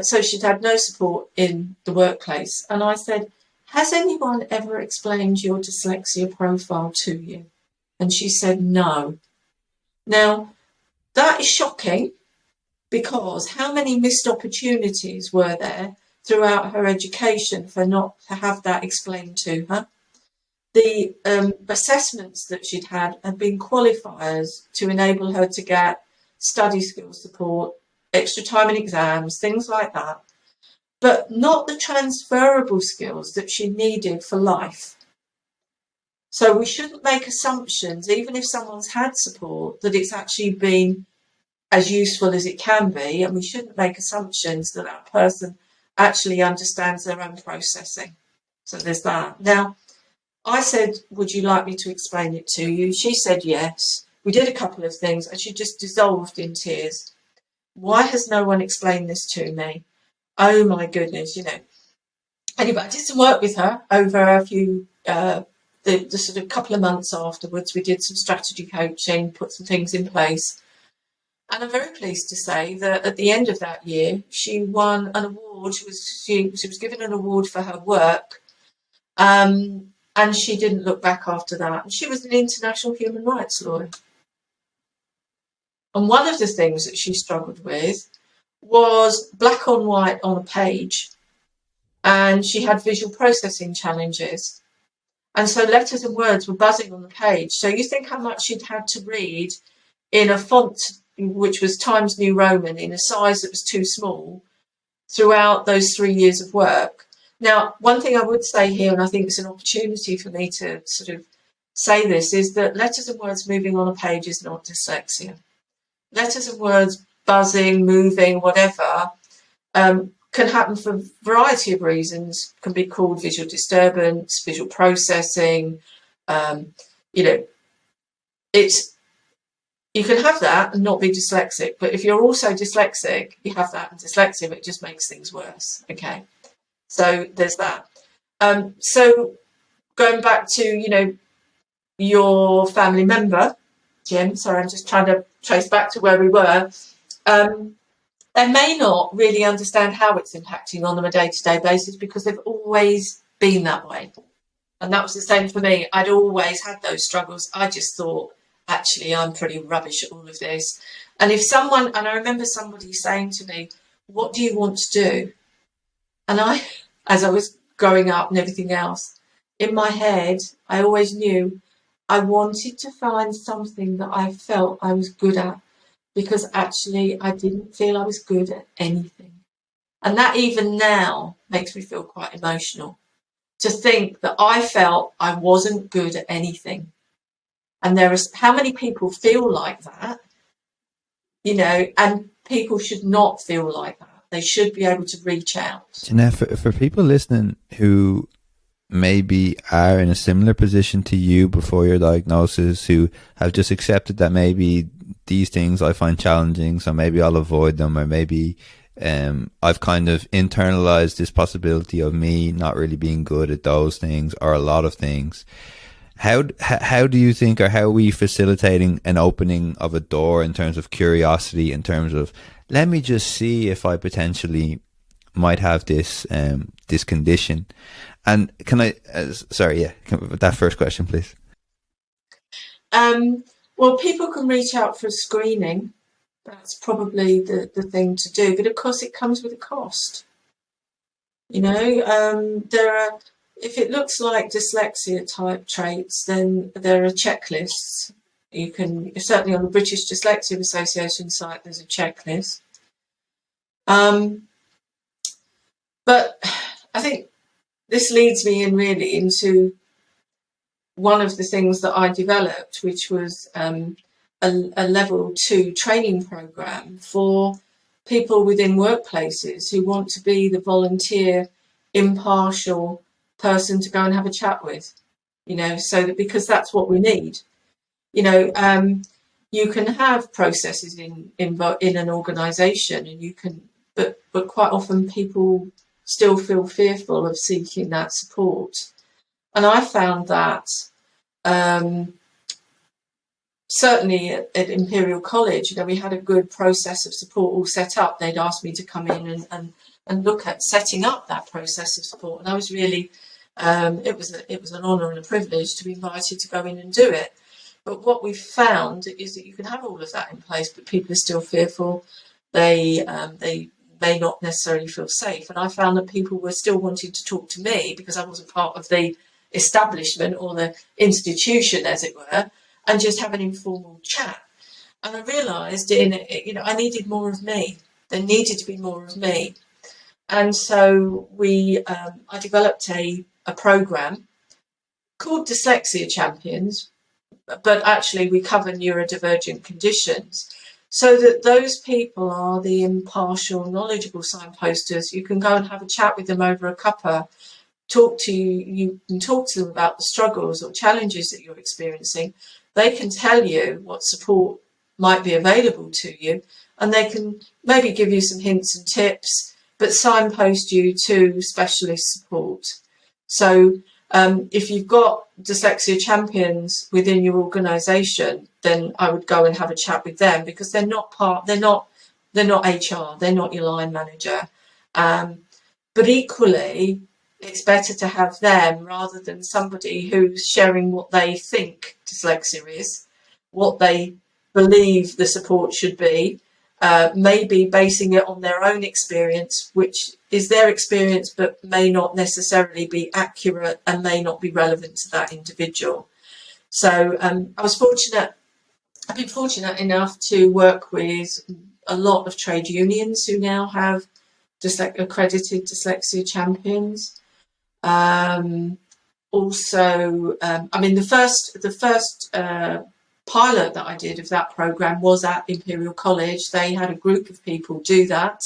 so she'd had no support in the workplace. And I said, has anyone ever explained your dyslexia profile to you? And she said, no. Now, that is shocking, because how many missed opportunities were there throughout her education for not to have that explained to her? The assessments that she'd had been qualifiers to enable her to get study skills support, extra time in exams, things like that, but not the transferable skills that she needed for life. So we shouldn't make assumptions, even if someone's had support, that it's actually been as useful as it can be, and we shouldn't make assumptions that that person actually understands their own processing. So there's that. Now, I said, would you like me to explain it to you? She said yes. We did a couple of things, and she just dissolved in tears. Why has no one explained this to me? Oh my goodness, you know. Anyway, I did some work with her over a few, the sort of couple of months afterwards. We did some strategy coaching, put some things in place. And I'm very pleased to say that at the end of that year, she won an award. She was given an award for her work. And she didn't look back after that. And she was an international human rights lawyer. And one of the things that she struggled with was black on white on a page. And she had visual processing challenges. And so letters and words were buzzing on the page. So you think how much she'd had to read in a font which was Times New Roman in a size that was too small throughout those 3 years of work. Now, one thing I would say here, and I think it's an opportunity for me to sort of say this, is that letters and words moving on a page is not dyslexia. Letters and words buzzing, moving, whatever, can happen for a variety of reasons. Can be called visual disturbance, visual processing. You know, you can have that and not be dyslexic, but if you're also dyslexic, you have that and dyslexia, but it just makes things worse. Okay, so there's that. So going back to, you know, your family member, Jim, sorry, I'm just trying to trace back to where we were. They may not really understand how it's impacting on them a day-to-day basis because they've always been that way. And that was the same for me. I'd always had those struggles. I just thought, actually, I'm pretty rubbish at all of this. And if someone, and I remember somebody saying to me, what do you want to do? And I, as I was growing up and everything else, in my head, I always knew I wanted to find something that I felt I was good at, because actually I didn't feel I was good at anything. And that even now makes me feel quite emotional, to think that I felt I wasn't good at anything. And there is, how many people feel like that, you know, and people should not feel like that. They should be able to reach out. Janette, for people listening who maybe are in a similar position to you before your diagnosis, who have just accepted that maybe these things I find challenging, so maybe I'll avoid them, or maybe I've kind of internalized this possibility of me not really being good at those things or a lot of things. How do you think, or how are we facilitating an opening of a door in terms of curiosity, in terms of, let me just see if I potentially might have this this condition? And can I, that first question, please. Well, people can reach out for screening. That's probably the thing to do. But of course, it comes with a cost. You know, there are, if it looks like dyslexia type traits, then there are checklists. You can, certainly on the British Dyslexia Association site, there's a checklist. But I think this leads me in really into one of the things that I developed, which was a level 2 training program for people within workplaces who want to be the volunteer, impartial person to go and have a chat with, you know, so that, because that's what we need. You know, you can have processes in an organisation, and you can, but quite often people still feel fearful of seeking that support. And I found that certainly at Imperial College, you know, we had a good process of support all set up. They'd asked me to come in and look at setting up that process of support, and I was really it was an honour and a privilege to be invited to go in and do it. But what we've found is that you can have all of that in place, but people are still fearful. They may not necessarily feel safe, and I found that people were still wanting to talk to me because I wasn't part of the establishment or the institution, as it were, and just have an informal chat. And I realised, you know, I needed more of me. There needed to be more of me, and so I developed a program called Dyslexia Champions, but actually we cover neurodivergent conditions, so that those people are the impartial, knowledgeable signposters. You can go and have a chat with them over a cuppa, you can talk to them about the struggles or challenges that you're experiencing. They can tell you what support might be available to you, and they can maybe give you some hints and tips, but signpost you to specialist support. So if you've got Dyslexia Champions within your organisation, then I would go and have a chat with them, because they're not HR, they're not your line manager. But equally, it's better to have them rather than somebody who's sharing what they think dyslexia is, what they believe the support should be, maybe basing it on their own experience, which is their experience but may not necessarily be accurate and may not be relevant to that individual. So I've been fortunate enough to work with a lot of trade unions who now have accredited Dyslexia Champions. The first pilot that I did of that program was at Imperial College. They had a group of people do that.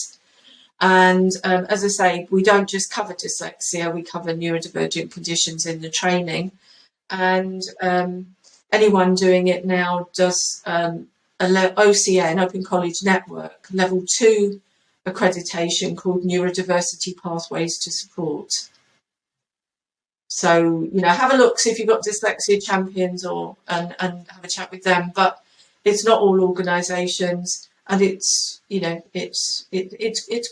And as I say, we don't just cover dyslexia, we cover neurodivergent conditions in the training. And anyone doing it now does OCA, an Open College Network, level 2 accreditation called Neurodiversity Pathways to Support. So, have a look, see if you've got Dyslexia Champions and have a chat with them. But it's not all organisations, and it's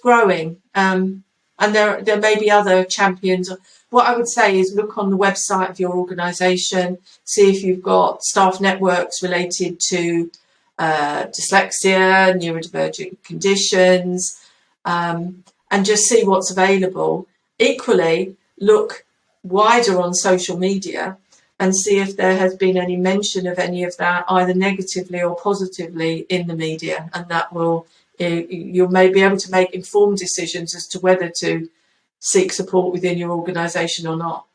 growing. And there may be other champions. What I would say is look on the website of your organisation, see if you've got staff networks related to dyslexia, neurodivergent conditions, and just see what's available. Equally, look wider on social media and see if there has been any mention of any of that, either negatively or positively, in the media, and that will you may be able to make informed decisions as to whether to seek support within your organisation or not.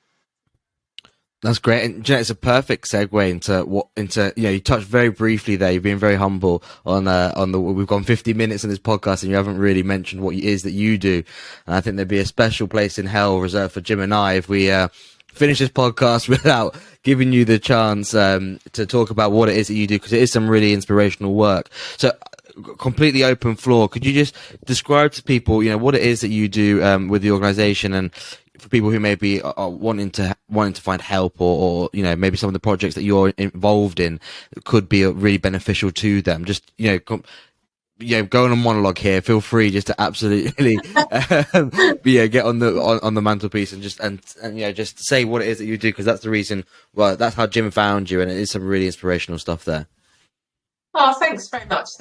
That's great, and Janette, it's a perfect segue into you touched very briefly there. You've been very humble on the. We've gone 50 minutes in this podcast, and you haven't really mentioned what it is that you do. And I think there'd be a special place in hell reserved for Jim and I if we finish this podcast without giving you the chance to talk about what it is that you do, because it is some really inspirational work. So, completely open floor. Could you just describe to people, what it is that you do with the organisation, and for people who maybe are wanting to find help, or maybe some of the projects that you're involved in could be really beneficial to them. Just go on a monologue here. Feel free just to absolutely get on the mantelpiece and just say what it is that you do, because that's the reason. Well, that's how Jim found you, and it is some really inspirational stuff there. Oh, thanks very much.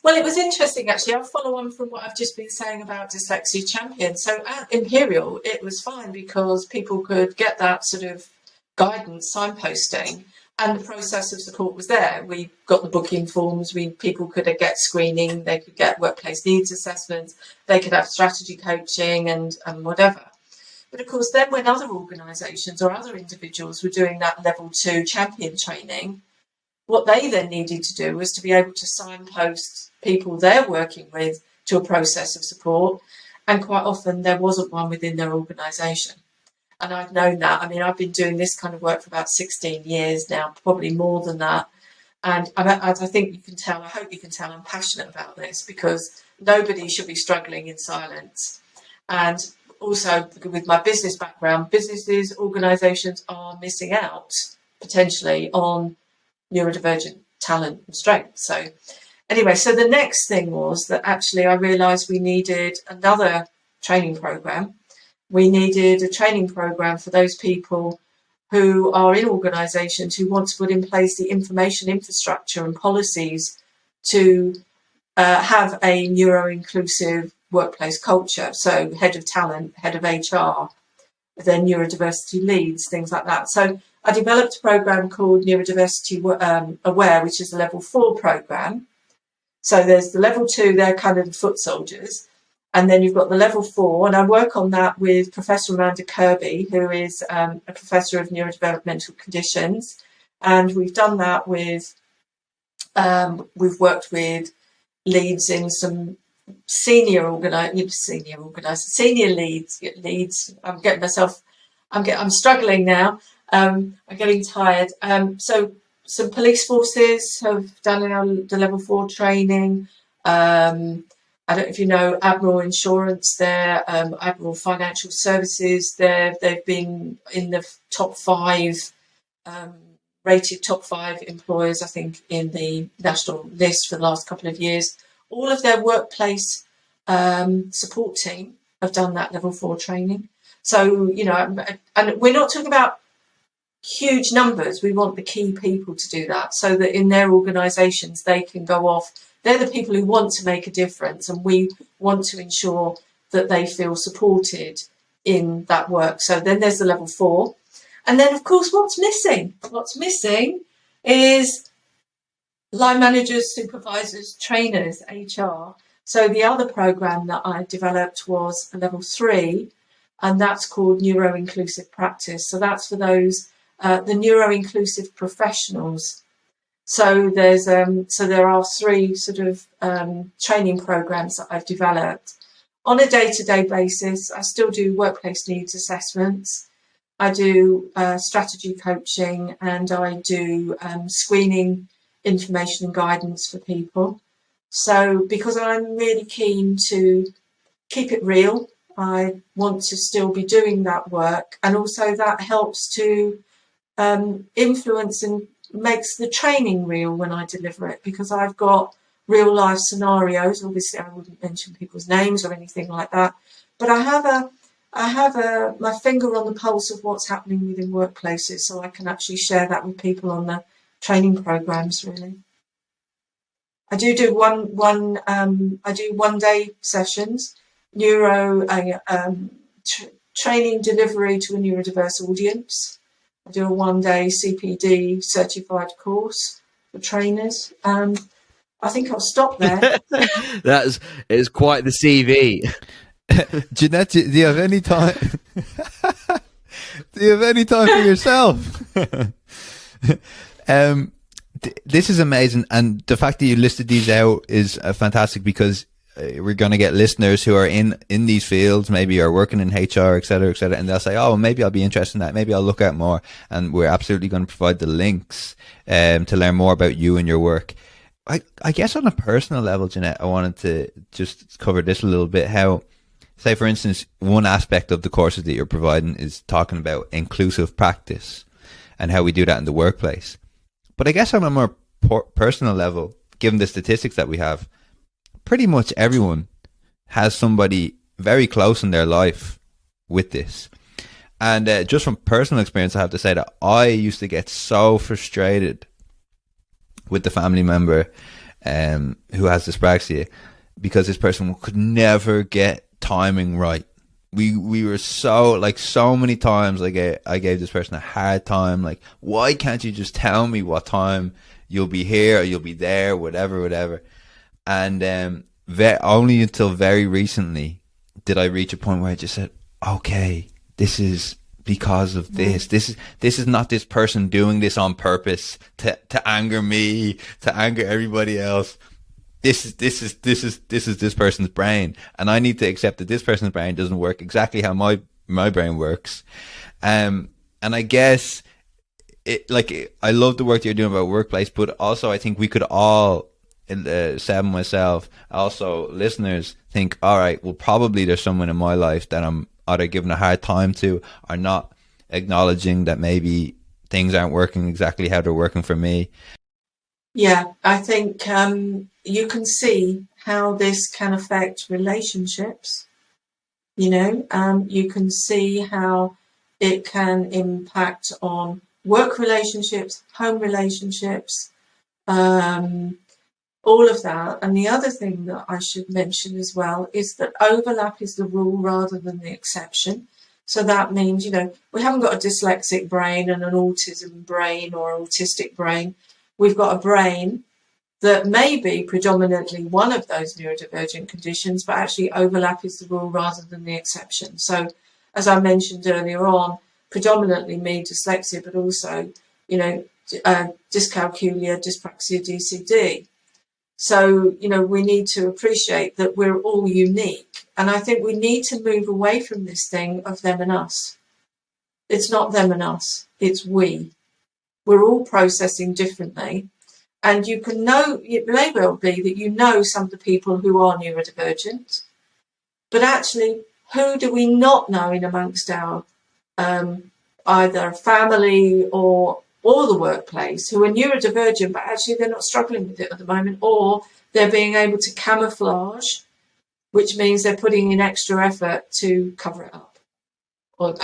Well, it was interesting, actually. I'll follow on from what I've just been saying about Dyslexia Champions. So at Imperial, it was fine because people could get that sort of guidance, signposting, and the process of support was there. We got the booking forms, people could get screening, they could get workplace needs assessments, they could have strategy coaching and whatever. But of course, then when other organisations or other individuals were doing that level 2 champion training, what they then needed to do was to be able to signpost people they're working with to a process of support. And quite often there wasn't one within their organisation. And I've known that. I mean, I've been doing this kind of work for about 16 years now, probably more than that. And I think you can tell, I hope you can tell I'm passionate about this, because nobody should be struggling in silence. And also with my business background, businesses, organisations are missing out potentially on neurodivergent talent and strength. So anyway, so the next thing was that actually I realised we needed another training programme. We needed a training programme for those people who are in organisations who want to put in place the information infrastructure and policies to have a neuro-inclusive workplace culture. So head of talent, head of HR, then neurodiversity leads, things like that. So I developed a program called Neurodiversity Aware, which is a level 4 program. So there's the level 2, they're kind of the foot soldiers. And then you've got the level 4, and I work on that with Professor Amanda Kirby, who is a professor of neurodevelopmental conditions. And we've done that with, we've worked with leads in some senior leads. I'm struggling now. I'm getting tired. So some police forces have done the level 4 training. I don't know if you know Admiral Insurance, they're Admiral Financial Services, they've been in the top 5, rated top 5 employers, I think, in the national list for the last couple of years. All of their workplace support team have done that level 4 training. So, you know, and we're not talking about huge numbers. We want the key people to do that so that in their organisations they can go off. They're the people who want to make a difference, and we want to ensure that they feel supported in that work. So then there's the level 4. And then, of course, what's missing? What's missing is line managers, supervisors, trainers, HR. So the other program that I developed was a level 3, and that's called Neuro-Inclusive Practice. So that's for those, the neuro-inclusive professionals. So there are 3 sort of training programs that I've developed. On a day-to-day basis, I still do workplace needs assessments. I do strategy coaching, and I do screening information and guidance for people. So because I'm really keen to keep it real, I want to still be doing that work, and also that helps to influence and makes the training real when I deliver it, because I've got real life scenarios. Obviously I wouldn't mention people's names or anything like that, but I have my finger on the pulse of what's happening within workplaces, so I can actually share that with people on the training programs. Really, I do one day sessions, training delivery to a neurodiverse audience. I do a 1-day CPD certified course for trainers. I think I'll stop there. It's quite the CV. Janette, do you have any time? Do you have any time for yourself? This is amazing, and the fact that you listed these out is fantastic, because we're going to get listeners who are in these fields, maybe are working in HR, et cetera, and they'll say, oh, maybe I'll be interested in that, maybe I'll look at more. And we're absolutely going to provide the links to learn more about you and your work. I guess on a personal level, Janette, I wanted to just cover this a little bit. How, say, for instance, one aspect of the courses that you're providing is talking about inclusive practice and how we do that in the workplace. But I guess on a more personal level, given the statistics that we have, pretty much everyone has somebody very close in their life with this. And just from personal experience, I have to say that I used to get so frustrated with the family member who has dyspraxia, because this person could never get timing right. We were so many times I gave this person a hard time, like, why can't you just tell me what time you'll be here or you'll be there, whatever. And only until very recently did I reach a point where I just said, okay, this is because of this. This is not this person doing this on purpose to anger me, to anger everybody else. This is this person's brain, and I need to accept that this person's brain doesn't work exactly how my brain works. And I guess I love the work that you're doing about workplace, but also I think we could all, Seb and myself, also listeners, think, all right, well, probably there's someone in my life that I'm either giving a hard time to, or not acknowledging that maybe things aren't working exactly how they're working for me. Yeah, I think you can see how this can affect relationships. You know, you can see how it can impact on work relationships, home relationships, all of that. And the other thing that I should mention as well is that overlap is the rule rather than the exception. So that means, you know, we haven't got a dyslexic brain and an autism brain or autistic brain. We've got a brain that may be predominantly one of those neurodivergent conditions, but actually overlap is the rule rather than the exception. So as I mentioned earlier on, predominantly me, dyslexia, but also, you know, dyscalculia, dyspraxia, DCD. So, you know, we need to appreciate that we're all unique. And I think we need to move away from this thing of them and us. It's not them and us, it's we. We're all processing differently. And you can know, it may well be that you know some of the people who are neurodivergent, but actually, who do we not know in amongst our either family or the workplace who are neurodivergent, but actually they're not struggling with it at the moment, or they're being able to camouflage, which means they're putting in extra effort to cover it up, or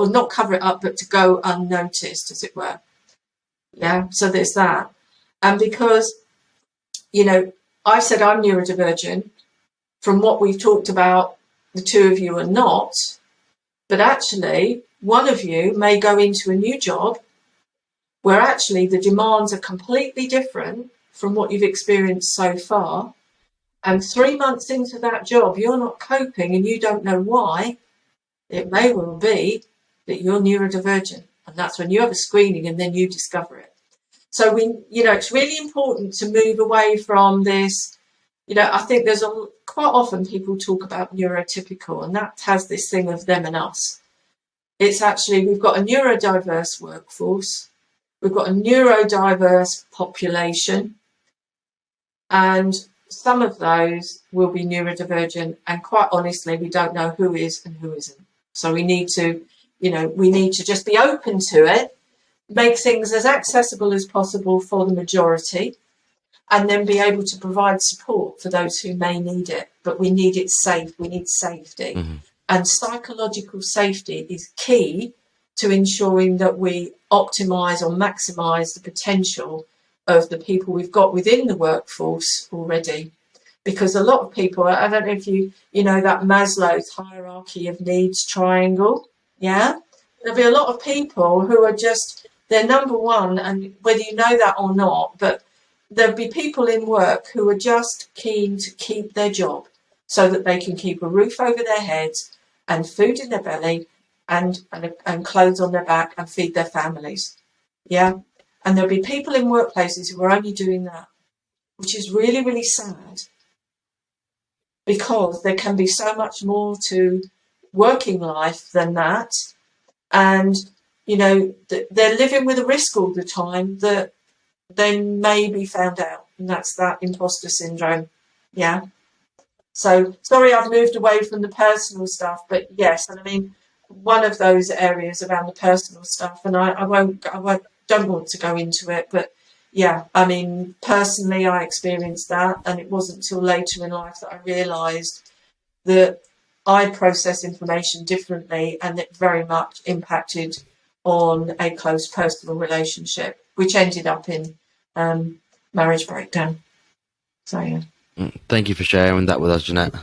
not cover it up, but to go unnoticed, as it were. Yeah, so there's that. And because, you know, I said I'm neurodivergent, from what we've talked about, the two of you are not, but actually one of you may go into a new job where actually the demands are completely different from what you've experienced so far. And 3 months into that job, you're not coping and you don't know why. It may well be that you're neurodivergent. And that's when you have a screening and then you discover it. So it's really important to move away from this. I think there's quite often people talk about neurotypical, and that has this thing of them and us. It's actually, we've got a neurodiverse workforce, we've got a neurodiverse population, and some of those will be neurodivergent, and quite honestly, we don't know who is and who isn't. So we need to just be open to it, make things as accessible as possible for the majority, and then be able to provide support for those who may need it. But we need it safe, we need safety. Mm-hmm. And psychological safety is key to ensuring that we optimise or maximise the potential of the people we've got within the workforce already. Because a lot of people, I don't know if you know that Maslow's hierarchy of needs triangle, yeah? There'll be a lot of people who are just, they're number one, and whether you know that or not, but there'll be people in work who are just keen to keep their job so that they can keep a roof over their heads and food in their belly and clothes on their back and feed their families. Yeah. And there'll be people in workplaces who are only doing that, which is really, really sad, because there can be so much more to working life than that. And, they're living with a risk all the time that they may be found out, and that's that imposter syndrome. Yeah. So sorry, I've moved away from the personal stuff, but yes, and I mean, one of those areas around the personal stuff, and I don't want to go into it, but yeah, I mean, personally, I experienced that, and it wasn't until later in life that I realised that I process information differently, and it very much impacted on a close personal relationship, which ended up in marriage breakdown. So yeah. Thank you for sharing that with us, Janette.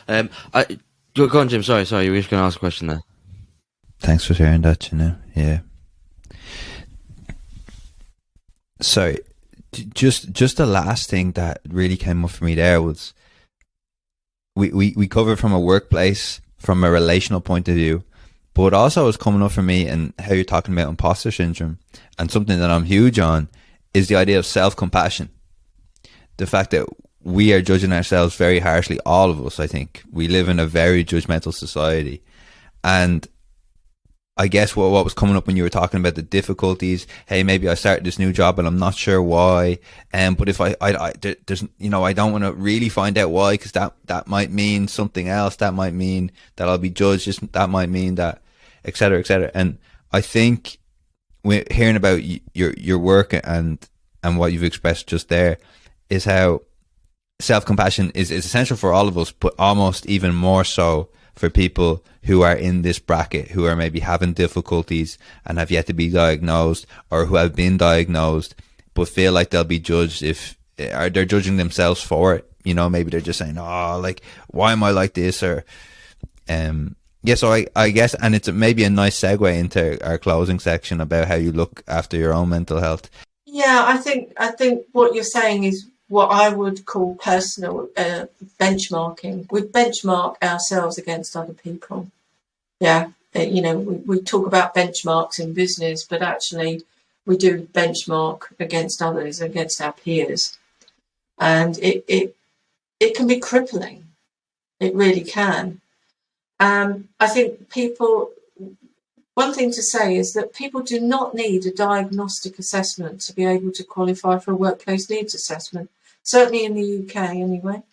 Go on, Jim. Sorry, you were just going to ask a question there. Thanks for sharing that, Janette. Yeah. So, just the last thing that really came up for me there was we covered from a workplace, from a relational point of view, but also was coming up for me and how you're talking about imposter syndrome, and something that I'm huge on is the idea of self-compassion. The fact that we are judging ourselves very harshly, all of us, I think. We live in a very judgmental society. And I guess what was coming up when you were talking about the difficulties, hey, maybe I started this new job and I'm not sure why. But if there's, I don't want to really find out why, because that might mean something else. That might mean that I'll be judged. That might mean that, et cetera, et cetera. And I think we're hearing about your work and what you've expressed just there is how self-compassion is essential for all of us, but almost even more so for people who are in this bracket, who are maybe having difficulties and have yet to be diagnosed, or who have been diagnosed but feel like they'll be judged if they're judging themselves for it. Maybe they're just saying, oh, like, why am I like this? Or so I guess, and it's maybe a nice segue into our closing section about how you look after your own mental health. Yeah, I think what you're saying is what I would call personal benchmarking. We benchmark ourselves against other people. Yeah, we talk about benchmarks in business, but actually we do benchmark against others, against our peers. And it can be crippling. It really can. I think people, one thing to say is that people do not need a diagnostic assessment to be able to qualify for a workplace needs assessment, certainly in the UK anyway.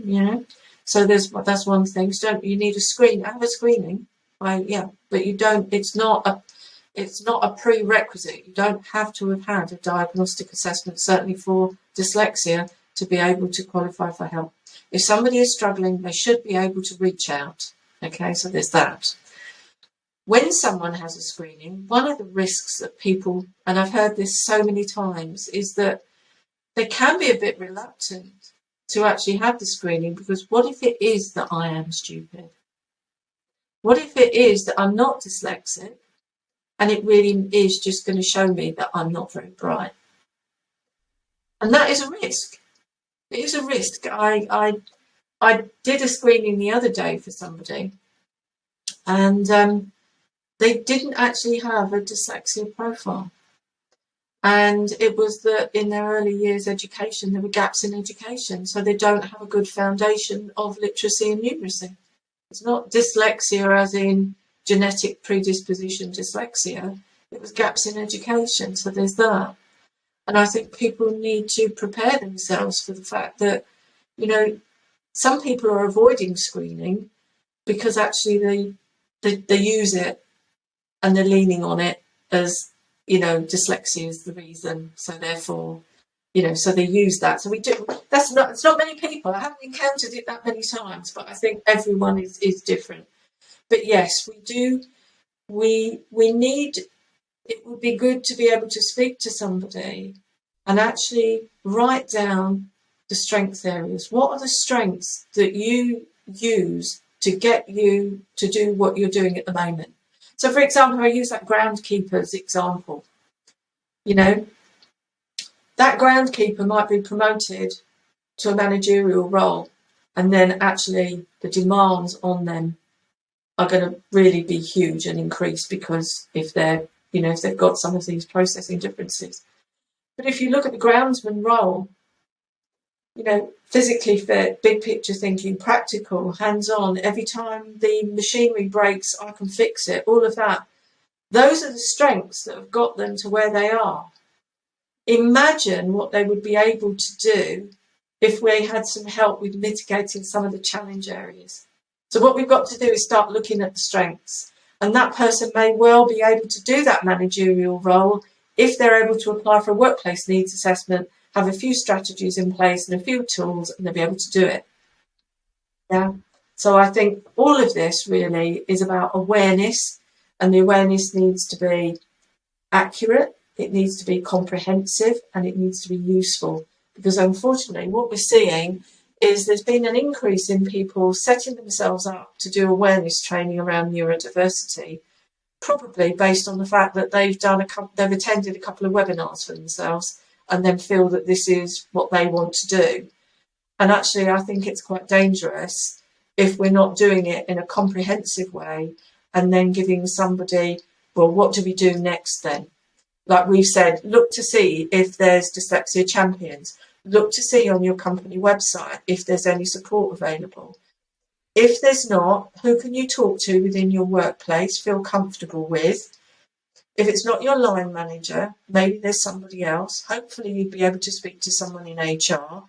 You know, so that's one thing. So you need a screen. I have a screening, but you don't. It's not a prerequisite. You don't have to have had a diagnostic assessment, certainly for dyslexia, to be able to qualify for help. If somebody is struggling, they should be able to reach out. Okay, so there's that. When someone has a screening, one of the risks that people, and I've heard this so many times, is that they can be a bit reluctant to actually have the screening, because what if it is that I am stupid? What if it is that I'm not dyslexic and it really is just going to show me that I'm not very bright? And that is a risk. It is a risk. I did a screening the other day for somebody, and they didn't actually have a dyslexia profile. And it was that in their early years education, there were gaps in education. So they don't have a good foundation of literacy and numeracy. It's not dyslexia as in genetic predisposition dyslexia. It was gaps in education. So there's that. And I think people need to prepare themselves for the fact that, you know, some people are avoiding screening because actually they use it and they're leaning on it as, you know, dyslexia is the reason. So therefore, you know, so they use that. So it's not many people. I haven't encountered it that many times, but I think everyone is different. But yes, we need, it would be good to be able to speak to somebody and actually write down the strength areas. What are the strengths that you use to get you to do what you're doing at the moment? So, for example, I use that groundkeeper's example. You know, that groundkeeper might be promoted to a managerial role, and then actually the demands on them are going to really be huge and increase, because if they've got some of these processing differences. But if you look at the groundsman role, you know, physically fit, big picture thinking, practical, hands-on, every time the machinery breaks, I can fix it, all of that. Those are the strengths that have got them to where they are. Imagine what they would be able to do if we had some help with mitigating some of the challenge areas. So what we've got to do is start looking at the strengths. And that person may well be able to do that managerial role if they're able to apply for a workplace needs assessment, have a few strategies in place and a few tools, and they'll be able to do it. Yeah. So I think all of this really is about awareness, and the awareness needs to be accurate, it needs to be comprehensive, and it needs to be useful. Because unfortunately, what we're seeing is there's been an increase in people setting themselves up to do awareness training around neurodiversity, probably based on the fact that they've attended a couple of webinars for themselves and then feel that this is what they want to do. And actually, I think it's quite dangerous if we're not doing it in a comprehensive way and then giving somebody, well, what do we do next then? Like we've said, look to see if there's Dyslexia Champions. Look to see on your company website if there's any support available. If there's not, who can you talk to within your workplace, feel comfortable with? If it's not your line manager, maybe there's somebody else. Hopefully you'd be able to speak to someone in HR.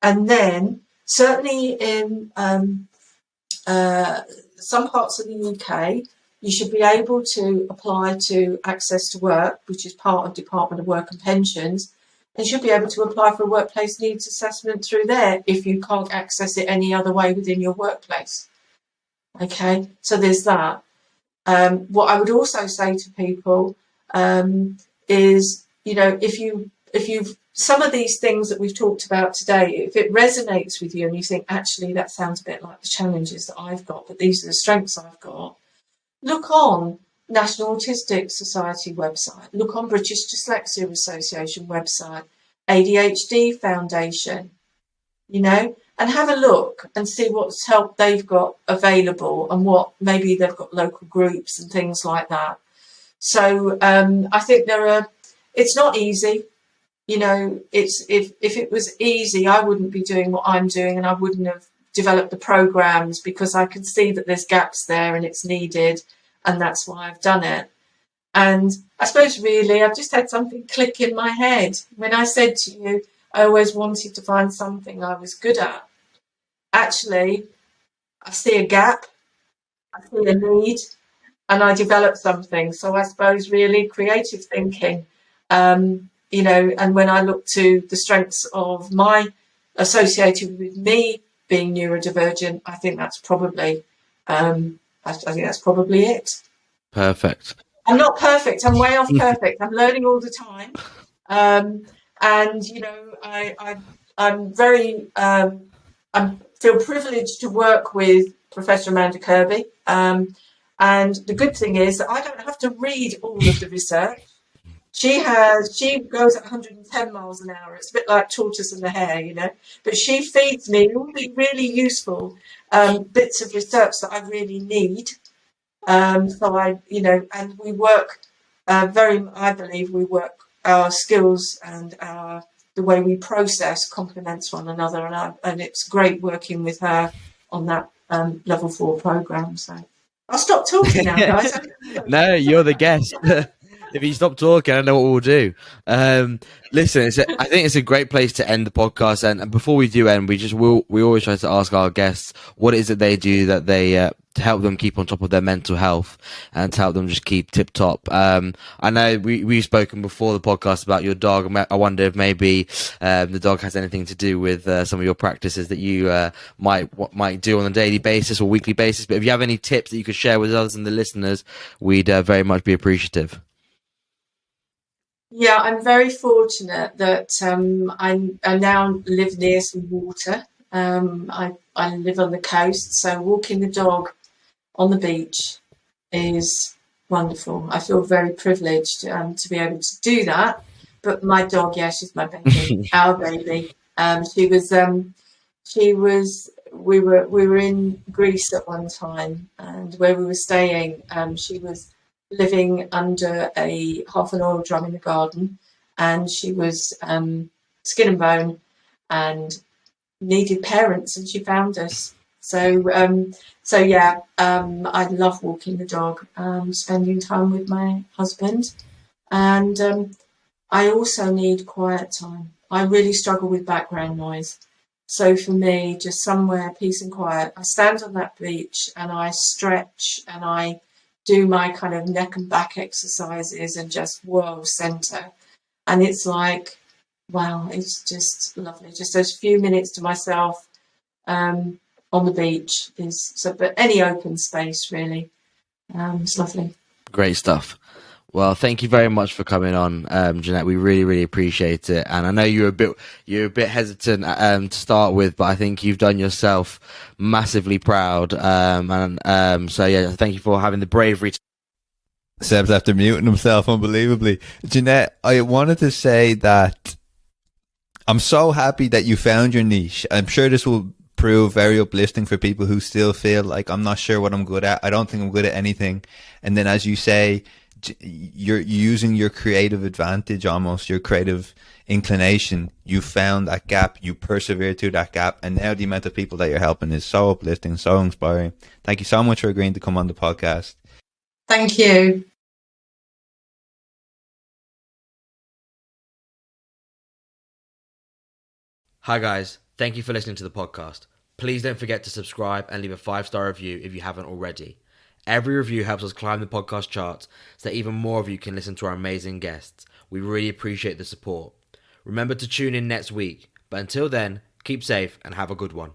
And then certainly in some parts of the UK, you should be able to apply to Access to Work, which is part of Department of Work and Pensions, and should be able to apply for a workplace needs assessment through there if you can't access it any other way within your workplace. Okay, so there's that. What I would also say to people is, you know, if you've some of these things that we've talked about today, if it resonates with you and you think, actually, that sounds a bit like the challenges that I've got, but these are the strengths I've got, look on National Autistic Society website, look on British Dyslexia Association website, ADHD Foundation, you know, and have a look and see what's help they've got available and what maybe they've got local groups and things like that. So I think it's not easy. You know, if it was easy, I wouldn't be doing what I'm doing, and I wouldn't have developed the programs, because I can see that there's gaps there and it's needed. and that's why I've done it. And I suppose really I've just had something click in my head. When I said to you, I always wanted to find something I was good at. Actually, I see a gap, I see a need, and I develop something. So I suppose really creative thinking, you know, and when I look to the strengths of my associated with me being neurodivergent, I think that's probably, I think that's probably it. Perfect. I'm not perfect. I'm way off perfect. I'm learning all the time. And, you know, I'm very, I feel privileged to work with Professor Amanda Kirby. And the good thing is that I don't have to read all of the research. She goes at 110 miles an hour. It's a bit like tortoise and the hare, you know, but she feeds me all the really useful bits of research that I really need. So I, you know, and we work I believe we work, our skills and the way we process complements one another. And it's great working with her on that level 4 program. So I'll stop talking now, guys. No, you're the guest. If you stop talking, I know what we'll do. Listen, I think it's a great place to end the podcast. And before we do end, we always try to ask our guests what is it they do that they to help them keep on top of their mental health and to help them just keep tip top. I know we've spoken before the podcast about your dog. I wonder if maybe the dog has anything to do with some of your practices that you might do on a daily basis or weekly basis. But if you have any tips that you could share with us and the listeners, we'd very much be appreciative. Yeah, I'm very fortunate that I now live near some water. I live on the coast, so walking the dog on the beach is wonderful. I feel very privileged to be able to do that. But my dog, yeah, she's my baby, our baby. We were in Greece at one time, and where we were staying, she was living under a half an oil drum in the garden, and she was skin and bone and needed parents, and she found us. So yeah, I love walking the dog, spending time with my husband, and I also need quiet time. I really struggle with background noise. So for me, just somewhere peace and quiet. I stand on that beach and I stretch and I do my kind of neck and back exercises and just center. And it's like, wow, it's just lovely. Just those few minutes to myself on the beach but any open space really. It's lovely. Great stuff. Well, thank you very much for coming on, Janette. We really, really appreciate it. And I know you're a bit hesitant to start with, but I think you've done yourself massively proud. So yeah, thank you for having the bravery. Seb's after muting himself unbelievably. Janette, I wanted to say that I'm so happy that you found your niche. I'm sure this will prove very uplifting for people who still feel like I'm not sure what I'm good at. I don't think I'm good at anything. And then, as you say, you're using your creative advantage, almost your creative inclination. You found that gap, you persevered through that gap, and now the amount of people that you're helping is so uplifting, so inspiring. Thank you so much for agreeing to come on the podcast. Thank you. Hi guys, thank you for listening to the podcast. Please don't forget to subscribe and leave a 5-star review if you haven't already. Every review helps us climb the podcast charts so that even more of you can listen to our amazing guests. We really appreciate the support. Remember to tune in next week. But until then, keep safe and have a good one.